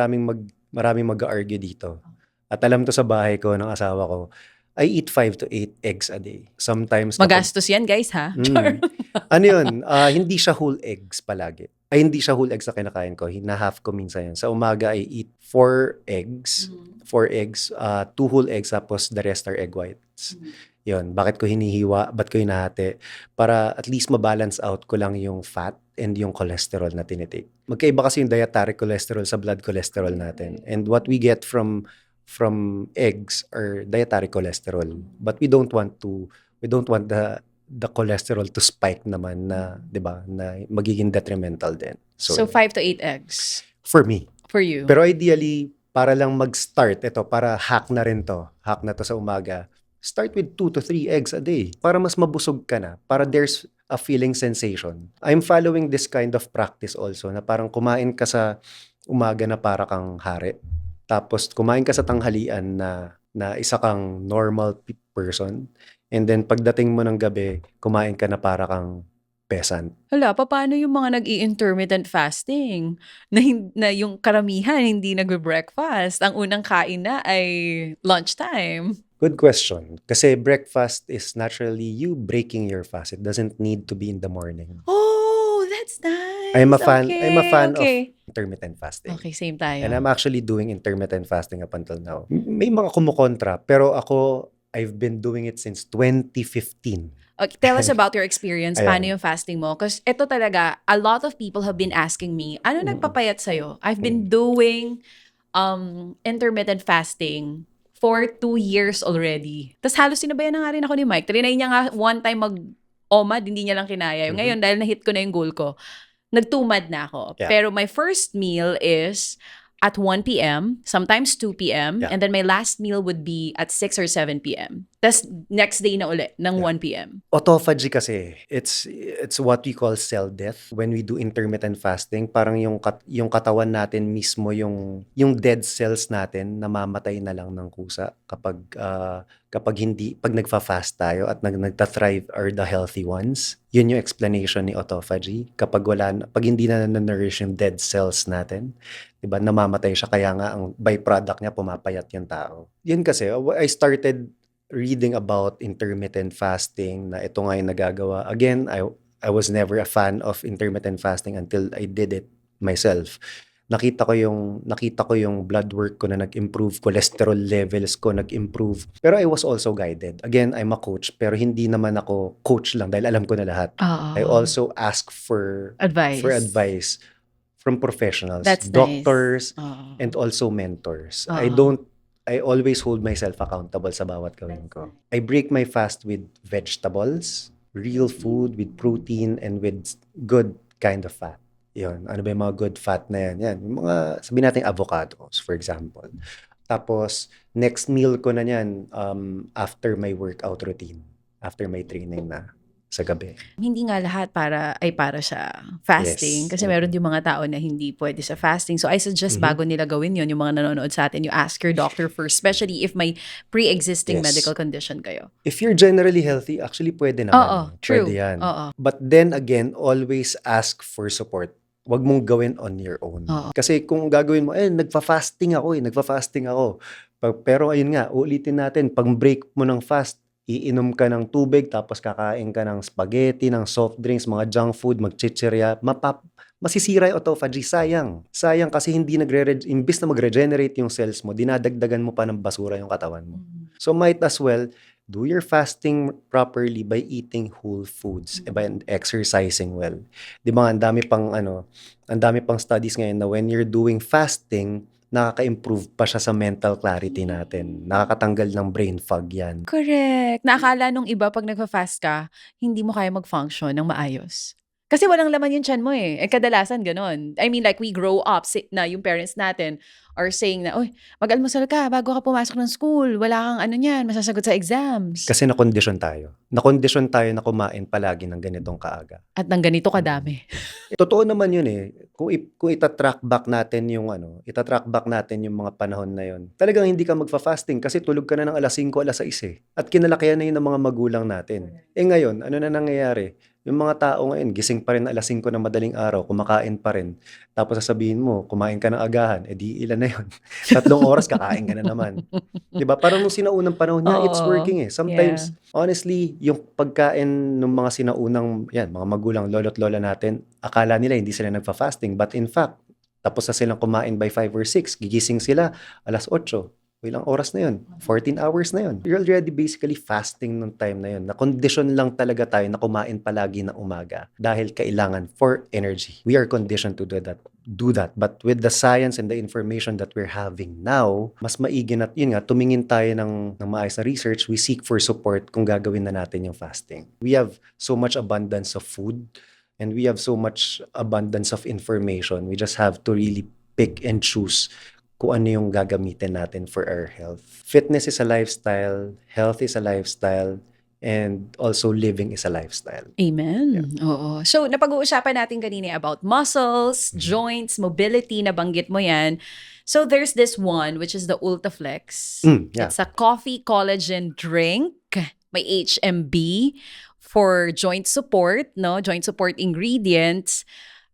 mag-argue dito. At alam to sa bahay ko, ng asawa ko, I eat 5 to 8 eggs a day. Sometimes Magastos yan, guys, ha? Char. Ano yun? Hindi siya whole eggs palagi. Hindi siya whole eggs na kinakain ko. Hina-half ko minsan yan. Sa umaga, I eat 4 eggs. 4 eggs. 2 whole eggs, tapos the rest are egg whites. Yun. Bakit ko hinihiwa? Ba't ko hinahati? Para at least mabalance out ko lang yung fat and yung cholesterol na tinitake. Magkaiba kasi yung dietary cholesterol sa blood cholesterol natin. And what we get from eggs are dietary cholesterol. But we don't want the cholesterol to spike naman na, 'di ba, na magiging detrimental din. So 5 to 8 eggs for me. for you. Pero ideally, para lang mag-start ito, para hack na rin to. Hack na to sa umaga. Start with 2 to 3 eggs a day para mas mabusog ka na. Para there's a feeling sensation. I'm following this kind of practice also na parang kumain ka sa umaga na para kang hari. Tapos kumain ka sa tanghalian na isa kang normal person. And then pagdating mo ng gabi, kumain ka na para kang peasant. Hala, paano yung mga nag-i-intermittent fasting? Na yung karamihan hindi nagbe-breakfast. Ang unang kain na ay lunchtime. Good question. Kasi breakfast is naturally you breaking your fast. It doesn't need to be in the morning. Oh, that's nice. I'm a fan of Okay. intermittent fasting. Okay, same tayo. And I'm actually doing intermittent fasting up until now. May mga kumukontra, pero ako, I've been doing it since 2015. Okay, tell us about your experience. Ayan. Paano yung fasting mo? Because ito talaga, a lot of people have been asking me, ano nagpapayat sa'yo? I've been doing intermittent fasting for 2 years already. Tapos halos sinabayan na nga rin ako ni Mike. Trinay niya nga one time mag-OMAD, hindi niya lang kinaya. Ngayon, dahil na-hit ko na yung goal ko, nagtumad na ako. Yeah. Pero my first meal is at 1 p.m., sometimes 2 p.m., Yeah. and then my last meal would be at 6 or 7 p.m. Tapos next day na ulit ng 1 p.m. Autophagy kasi, it's what we call cell death. When we do intermittent fasting, parang yung katawan natin mismo, yung dead cells natin, namamatay na lang ng kusa kapag nagfa-fast tayo at nagta-thrive are the healthy ones. Yun yung explanation ni autophagy. Pag hindi na nourish yung dead cells natin, diba, namamatay siya, kaya nga ang byproduct niya, pumapayat yung tao. Yun kasi, I started reading about intermittent fasting na ito nga yung nagagawa. Again, I was never a fan of intermittent fasting until I did it myself. Nakita ko yung blood work ko na nag-improve, cholesterol levels ko nag-improve. Pero I was also guided. Again, I'm a coach, pero hindi naman ako coach lang dahil alam ko na lahat. I also ask for advice from professionals, That's doctors, nice. and also mentors. I always hold myself accountable sa bawat gawin ko. I break my fast with vegetables, real food, with protein, and with good kind of fat. Yun. Ano ba yung mga good fat na yan? Yan. Yung mga, sabihin natin avocados, for example. Tapos, next meal ko na yan after my workout routine, after my training na. sa gabi. Hindi nga lahat para sa fasting. Yes. Kasi meron yung mga tao na hindi pwede sa fasting. So I suggest Mhm. bago nila gawin yun, yung mga nanonood sa atin, you ask your doctor first, especially if may pre-existing Yes. medical condition kayo. If you're generally healthy, actually pwede Oo, naman. true. Pwede yan. Oo. But then again, always ask for support. Huwag mong gawin on your own. Oo. Kasi kung gagawin mo, nagfa-fasting ako. Pero ayun nga, ulitin natin, pag break mo ng fast, iinom ka ng tubig, tapos kakain ka ng spaghetti, ng soft drinks, mga junk food, magchichirya, masisira yung autophagy. Sayang. Sayang kasi imbis na mag-regenerate yung cells mo, dinadagdagan mo pa ng basura yung katawan mo. So might as well do your fasting properly by eating whole foods and exercising well. 'Di ba? Ang dami pang studies ngayon na when you're doing fasting, nakaka-improve pa siya sa mental clarity natin. Nakakatanggal ng brain fog 'yan. Correct. Naakala nung iba pag nagfa-fast ka, hindi mo kaya mag-function ng maayos. Kasi walang laman yung tiyan mo eh. Kadalasan ganon. I mean, like we grow up na yung parents natin are saying na, "Uy, mag-almusal ka bago ka pumasok ng school. Wala kang masasagot sa exams." Kasi nakondisyon tayo. Nakondisyon tayo na kumain palagi ng ganitong kaaga. At ng ganito kadami. Totoo naman yun eh. Kung ita-track back natin yung mga panahon na yun. Talagang hindi ka magfa-fasting kasi tulog ka na ng alas 5, alas 6 eh. At kinalakihan na yun ng mga magulang natin. Ngayon, ano na nangyayari? Yung mga tao ngayon, gising pa rin alas 5 ng madaling araw, kumakain pa rin. Tapos sasabihin mo, kumain ka ng agahan, di ilan na yun. 3 oras, kakain ka na naman. Diba? Parang nung sinaunang panahon niya, it's working eh. Sometimes, honestly, yung pagkain ng mga sinaunang, mga magulang, lolo't lola natin, akala nila hindi sila nagfa-fasting. But in fact, tapos na silang kumain by 5 or 6, gigising sila alas 8. Ilang oras na yun? 14 hours na yun. You're already basically fasting nung time na yun. Na-condition lang talaga tayo na kumain palagi ng umaga dahil kailangan for energy. We are conditioned to do that. But with the science and the information that we're having now, mas maigi na, yun nga, tumingin tayo ng maayos na research. We seek for support kung gagawin na natin yung fasting. We have so much abundance of food and we have so much abundance of information. We just have to really pick and choose kung ano yung gagamitin natin for our health. Fitness is a lifestyle, health is a lifestyle, and also living is a lifestyle. Amen. Oo. So, napag-uusapan natin kanina about muscles, joints, mobility, nabanggit mo yan. So, there's this one, which is the Ultaflex. It's a coffee collagen drink. May HMB for joint support, joint support ingredients.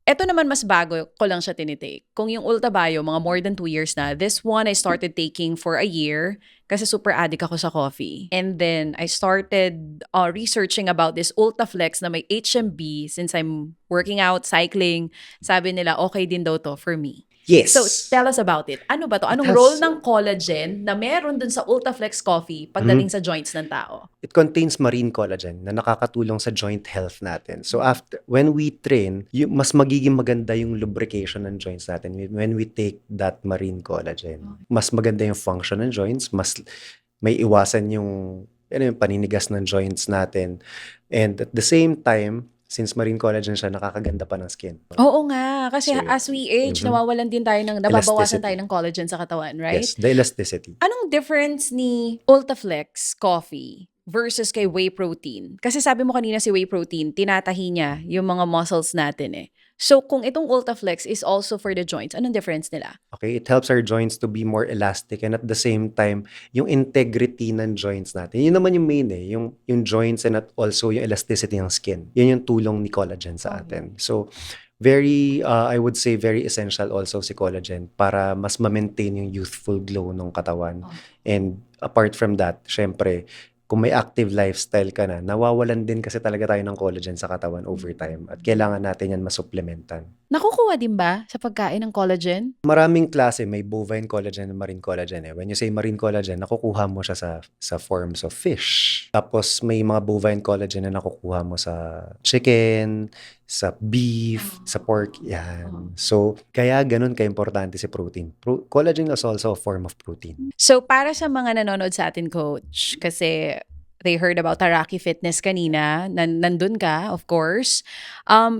Ito naman mas bago ko lang siya tinitake. Kung yung Ulta Bio, mga more than 2 years na. This one I started taking for a year kasi super addict ako sa coffee. And then I started researching about this Ultaflex na may HMB since I'm working out, cycling. Sabi nila okay din daw to for me. Yes. So, tell us about it. Ano ba to? Anong role ng collagen na meron dun sa Ultaflex coffee pagdating sa joints ng tao? It contains marine collagen na nakakatulong sa joint health natin. So, when we train, mas magiging maganda yung lubrication ng joints natin when we take that marine collagen. Mas maganda yung function ng joints, mas may iwasan yung paninigas ng joints natin. And at the same time, since marine collagen siya, nakakaganda pa ng skin. Oo nga. Kasi So, as we age, nababawasan Elasticity. tayo ng collagen sa katawan, right? Yes, the elasticity. Anong difference ni Ultaflex coffee versus kay whey protein? Kasi sabi mo kanina si whey protein, tinatahi niya yung mga muscles natin eh. So kung itong Ultaflex is also for the joints, anong difference nila? Okay, it helps our joints to be more elastic and at the same time, yung integrity ng joints natin. Yun naman yung main yung joints and also yung elasticity ng skin. Yun yung tulong ni collagen sa atin. So, I would say very essential also si collagen para mas ma-maintain yung youthful glow ng katawan. And apart from that, syempre, kung may active lifestyle ka na, nawawalan din kasi talaga tayo ng collagen sa katawan over time. At kailangan natin yan masupplementan. Nakukuha din ba sa pagkain ng collagen? Maraming klase, may bovine collagen and marine collagen. When you say marine collagen, nakukuha mo siya sa forms of fish. Tapos may mga bovine collagen na nakukuha mo sa chicken, sa beef, sa pork, yan. So, kaya ganun ka-importante si protein. Collagen is also a form of protein. So, para sa mga nanonood sa atin, Coach, kasi they heard about Taraki Fitness kanina, nandun ka, of course.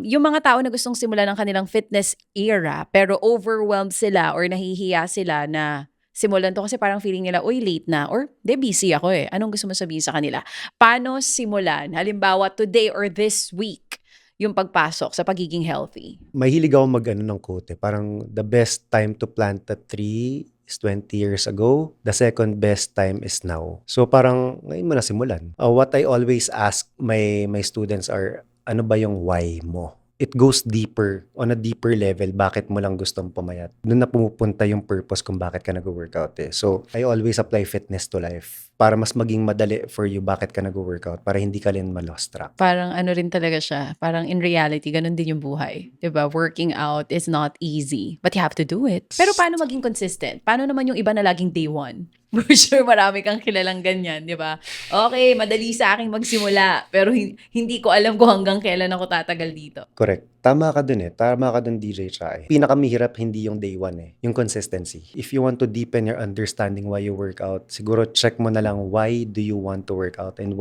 Yung mga tao na gustong simulan ng kanilang fitness era, pero overwhelmed sila or nahihiya sila na simulan to? Kasi parang feeling nila, uy, late na. Or, busy ako eh. Anong gusto mo sabihin sa kanila? Paano simulan? Halimbawa, today or this week, yung pagpasok sa pagiging healthy. Mahilig ako mag-ano ng quote eh. Parang the best time to plant a tree is 20 years ago. The second best time is now. So parang ngayon mo na simulan. What I always ask my students are, ano ba yung why mo? It goes deeper, on a deeper level, bakit mo lang gustong pumayat. Doon na pumupunta yung purpose kung bakit ka nag-workout eh. So, I always apply fitness to life para mas maging madali for you bakit ka nag-workout, para hindi ka rin ma-lost track. Parang ano rin talaga siya. Parang in reality, ganun din yung buhay. 'Di ba? Working out is not easy, but you have to do it. Pero paano maging consistent? Paano naman yung iba na laging day one? For sure, marami kang kilalang ganyan, di ba? Okay, madali sa akin magsimula, pero hindi ko alam kung hanggang kailan ako tatagal dito. Correct. Tama ka dun eh. Tama ka dun, DJ Chai. Pinakamahirap hindi yung day one eh. Yung consistency. If you want to deepen your understanding why you work out, siguro check mo na lang why do you want to work out and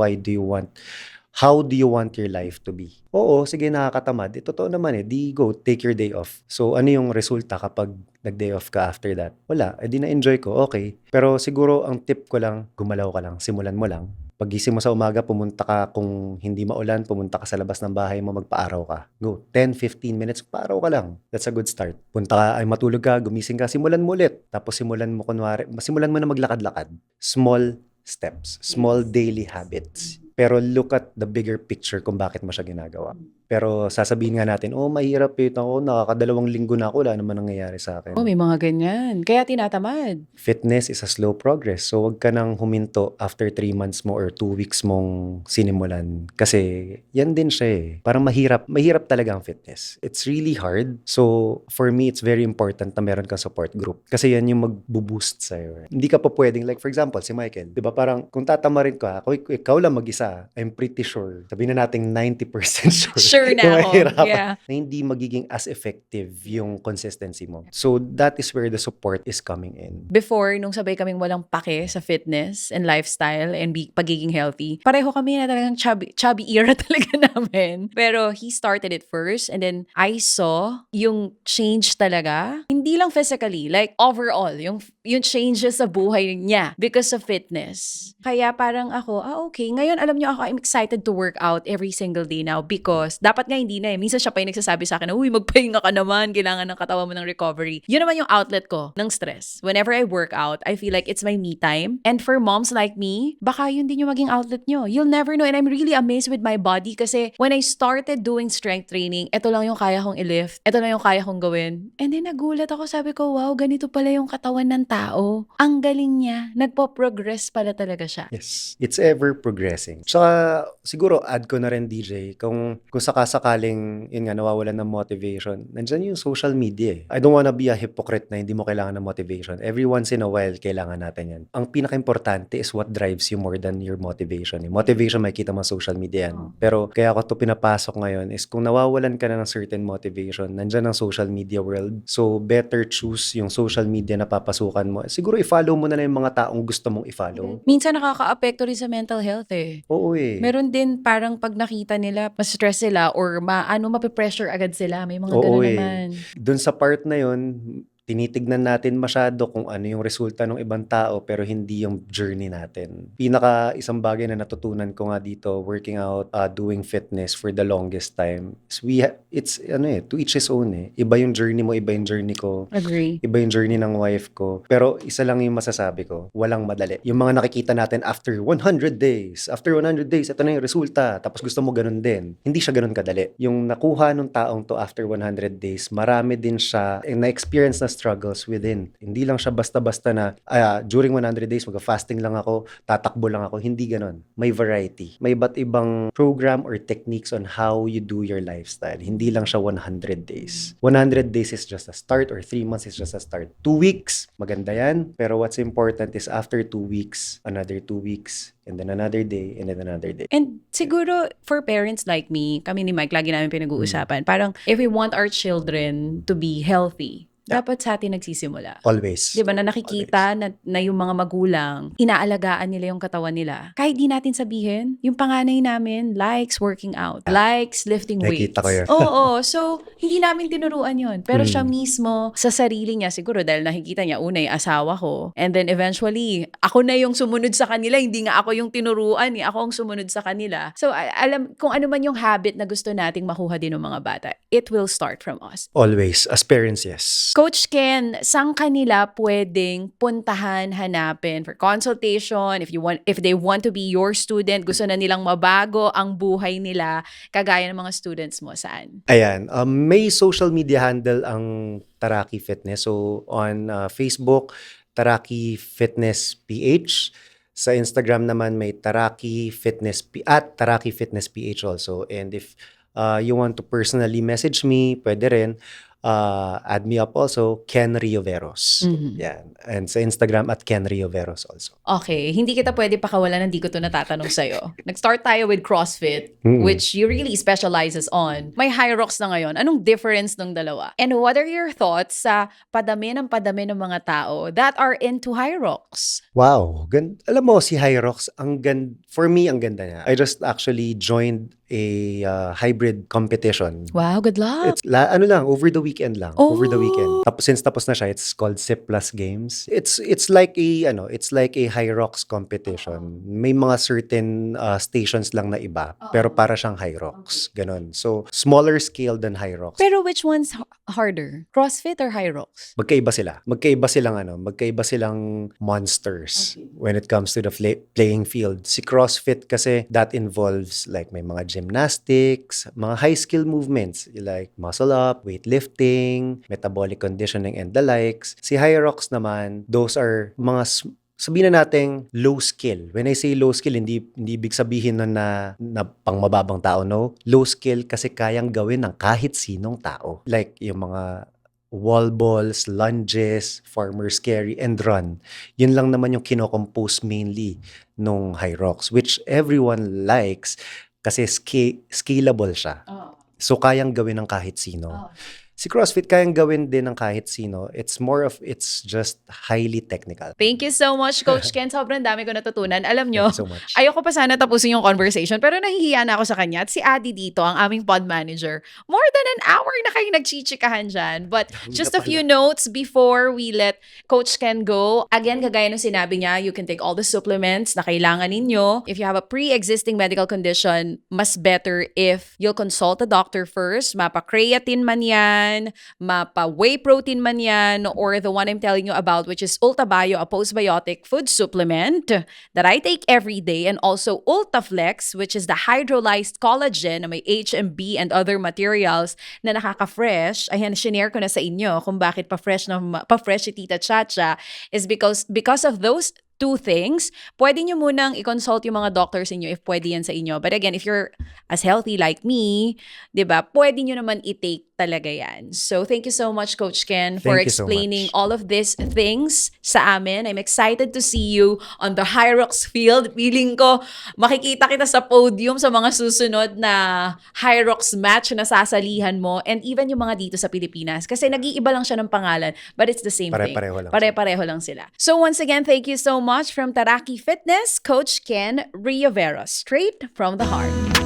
how do you want your life to be? Oo, sige, nakakatamad. Totoo naman eh. Di go, take your day off. So, ano yung resulta kapag nag-day off ka after that? Wala. Di na-enjoy ko. Okay. Pero siguro, ang tip ko lang, gumalaw ka lang. Simulan mo lang. Paggising mo sa umaga, pumunta ka, kung hindi maulan, pumunta ka sa labas ng bahay mo, magpa-araw ka. Go. 10-15 minutes, pa-araw ka lang. That's a good start. Punta ka, ay matulog ka, gumising ka, simulan mo ulit. Tapos simulan mo na maglakad-lakad. Small steps. Small daily habits. Pero look at the bigger picture kung bakit mo siya ginagawa. Pero sasabihin nga natin, mahirap eh. Ako, nakakadalawang linggo na ako, wala naman nangyayari sa akin. May mga ganyan. Kaya tinatamad. Fitness is a slow progress. So, wag ka nang huminto after 3 months mo or 2 weeks mong sinimulan. Kasi, yan din siya eh. Parang mahirap talaga ang fitness. It's really hard. So, for me, it's very important na meron kang support group. Kasi yan yung magbo-boost sa'yo. Hindi ka pa pwedeng, like for example, si Michael. Diba parang, kung tatamarin ka, ikaw lang mag-isa, I'm pretty sure. Sabihin na natin 90% sure. Sure na ako. Yeah. Na hindi magiging as effective yung consistency mo. So, that is where the support is coming in. Before, nung sabay kaming walang pake sa fitness and lifestyle and pagiging healthy, pareho kami na talagang chubby era talaga namin. Pero he started it first and then I saw yung change talaga. Hindi lang physically, like overall, yung changes sa buhay niya because of fitness. Kaya parang ako, okay, ngayon alam niyo ako, I'm excited to work out every single day now because dapat nga hindi na eh. Minsan siya pa yung nagsasabi sa akin na, uy, magpahinga ka naman, kailangan ng katawan mo ng recovery. Yun naman yung outlet ko ng stress. Whenever I work out, I feel like it's my me time. And for moms like me, baka yun din yung maging outlet nyo. You'll never know. And I'm really amazed with my body kasi when I started doing strength training, ito lang yung kaya kong i-lift. Ito lang yung kaya kong gawin. And then nagulat ako, sabi ko, wow, ganito pala yung katawan ng tao. Ang galing niya. Nagpo-progress pala talaga siya. Yes. It's ever progressing. Saka, siguro, add ko na rin, DJ, kung sakasakaling, yun nga, nawawalan ng motivation, nandyan yung social media eh. I don't wanna be a hypocrite na hindi mo kailangan ng motivation. Every once in a while, kailangan natin yan. Ang pinaka-importante is what drives you more than your motivation. Motivation, makikita mo sa social media yan. Pero, kaya ako to pinapasok ngayon is kung nawawalan ka na ng certain motivation, nandyan ang social media world. So, better choose yung social media na papasukan mo. Siguro, i-follow mo na lang yung mga taong gusto mong i-follow. Minsan nakaka-apekto rin sa mental health eh. Oo eh. Meron din parang pag nakita nila, ma-stress sila or mape-pressure agad sila. May mga Oo ganun eh. naman. Doon sa part na yun, tinitignan natin masyado kung ano yung resulta ng ibang tao pero hindi yung journey natin. Isang bagay na natutunan ko nga dito, working out, doing fitness for the longest time, is to each his own eh. Iba yung journey mo, iba yung journey ko. Agree. Iba yung journey ng wife ko. Pero isa lang yung masasabi ko, walang madali. Yung mga nakikita natin after 100 days, ito na yung resulta, tapos gusto mo ganun din. Hindi siya ganun kadali. Yung nakuha ng taong to after 100 days, marami din siya na-experience na struggles within. Hindi lang siya basta-basta na during 100 days, mag-fasting lang ako, tatakbo lang ako. Hindi ganun. May variety. May iba't ibang program or techniques on how you do your lifestyle. Hindi lang siya 100 days. 100 days is just a start or 3 months is just a start. 2 weeks, maganda yan. Pero what's important is after 2 weeks, another 2 weeks, and then another day, and then another day. And siguro for parents like me, kami ni Mike, lagi namin pinag-uusapan, parang if we want our children to be healthy, Yeah. Dapat sa atin nagsisimula. Always. Di ba na nakikita na yung mga magulang, inaalagaan nila yung katawan nila. Kahit di natin sabihin, yung panganay namin likes working out, likes lifting weights. Nakikita ko yun. Oo, so hindi namin tinuruan yun. Pero siya Mm. mismo, sa sarili niya, siguro dahil nakikita niya, una yung asawa ko, and then eventually, ako na yung sumunod sa kanila, hindi nga ako yung tinuruan, ako ang sumunod sa kanila. So, alam, kung ano man yung habit na gusto nating makuha din ng mga bata, it will start from us. Always. As parents, yes. Coach Ken, saan kanila pwedeng puntahan, hanapin for consultation, if they want to be your student, gusto na nilang mabago ang buhay nila, kagaya ng mga students mo, saan? Ayan. May social media handle ang Taraki Fitness. So, on Facebook, Taraki Fitness PH. Sa Instagram naman, may Taraki Fitness at Taraki Fitness PH also. And if you want to personally message me, pwede rin. Add me up also, Ken Rioveros. Mhm. Yan. And sa Instagram at Ken Rioveros also. Okay, hindi kita pwede pakawalan, hindi ko to natatanong sa'yo. Nag-start tayo with CrossFit, Mm. which you really specializes on. May Hyrox na ngayon. Anong difference ng dalawa? And what are your thoughts sa padami ng mga tao that are into Hyrox? Wow. Alam mo, si Hyrox, for me, ang ganda niya. I just actually joined a hybrid competition. Wow, good luck! It's over the weekend lang. Oh. Over the weekend. Since tapos na siya, it's called SIP Plus Games. It's like a Hyrox competition. May mga certain stations lang na iba, pero para siyang Hyrox. Ganon. So, smaller scale than Hyrox. Pero which one's harder? CrossFit or Hyrox? Magkaiba sila. Magkaiba silang monsters when it comes to the playing field. Si CrossFit kasi that involves like may mga gymnastics, mga high skill movements like muscle up, weightlifting, metabolic conditioning and the likes. Si Hyrox naman, those are mga sabihin na nating low skill. When I say low skill, hindi ibig sabihin na pang mababang tao, no? Low skill kasi kayang gawin ng kahit sinong tao. Like yung mga wall balls, lunges, farmer's carry, and run. Yun lang naman yung kinocompose mainly nung Hyrox, which everyone likes kasi scalable siya. So, kayang gawin ng kahit sino. Si CrossFit kayang gawin din ng kahit sino. It's just highly technical. Thank you so much, Coach Ken. Sobrang dami ko natutunan. Alam nyo, Thank you so much. ayoko pa sana tapusin yung conversation, pero nahihiya na ako sa kanya. At si Adi dito, ang aming pod manager, more than an hour na kayo nagchichikahan dyan. But just a few notes before we let Coach Ken go. Again, kagaya nung sinabi niya, you can take all the supplements na kailangan ninyo. If you have a pre-existing medical condition, mas better if you'll consult a doctor first. Mapa-creatine man yan, mapa-whey protein man yan, or the one I'm telling you about, which is Ultabio, a postbiotic food supplement that I take every day, and also Ultaflex, which is the hydrolyzed collagen na may HMB and other materials na nakaka-fresh. Ayan, shinare ko na sa inyo kung bakit pa-fresh si Tita Chacha is because of those two things. Pwede nyo munang i-consult yung mga doctors inyo if pwede yan sa inyo. But again, if you're as healthy like me, di ba, pwede nyo naman i-take talaga yan. So, thank you so much, Coach Ken, for Thank you so explaining much. all of these things sa amin. I'm excited to see you on the Hyrox field. Feeling ko, makikita kita sa podium sa mga susunod na Hyrox match na sasalihan mo, and even yung mga dito sa Pilipinas. Kasi nag-iiba lang siya ng pangalan, but it's the same thing. Pare-pareho lang. Pare-pareho lang sila. So once again, thank you so much from Taraki Fitness, Coach Ken Rioveros, straight from the heart.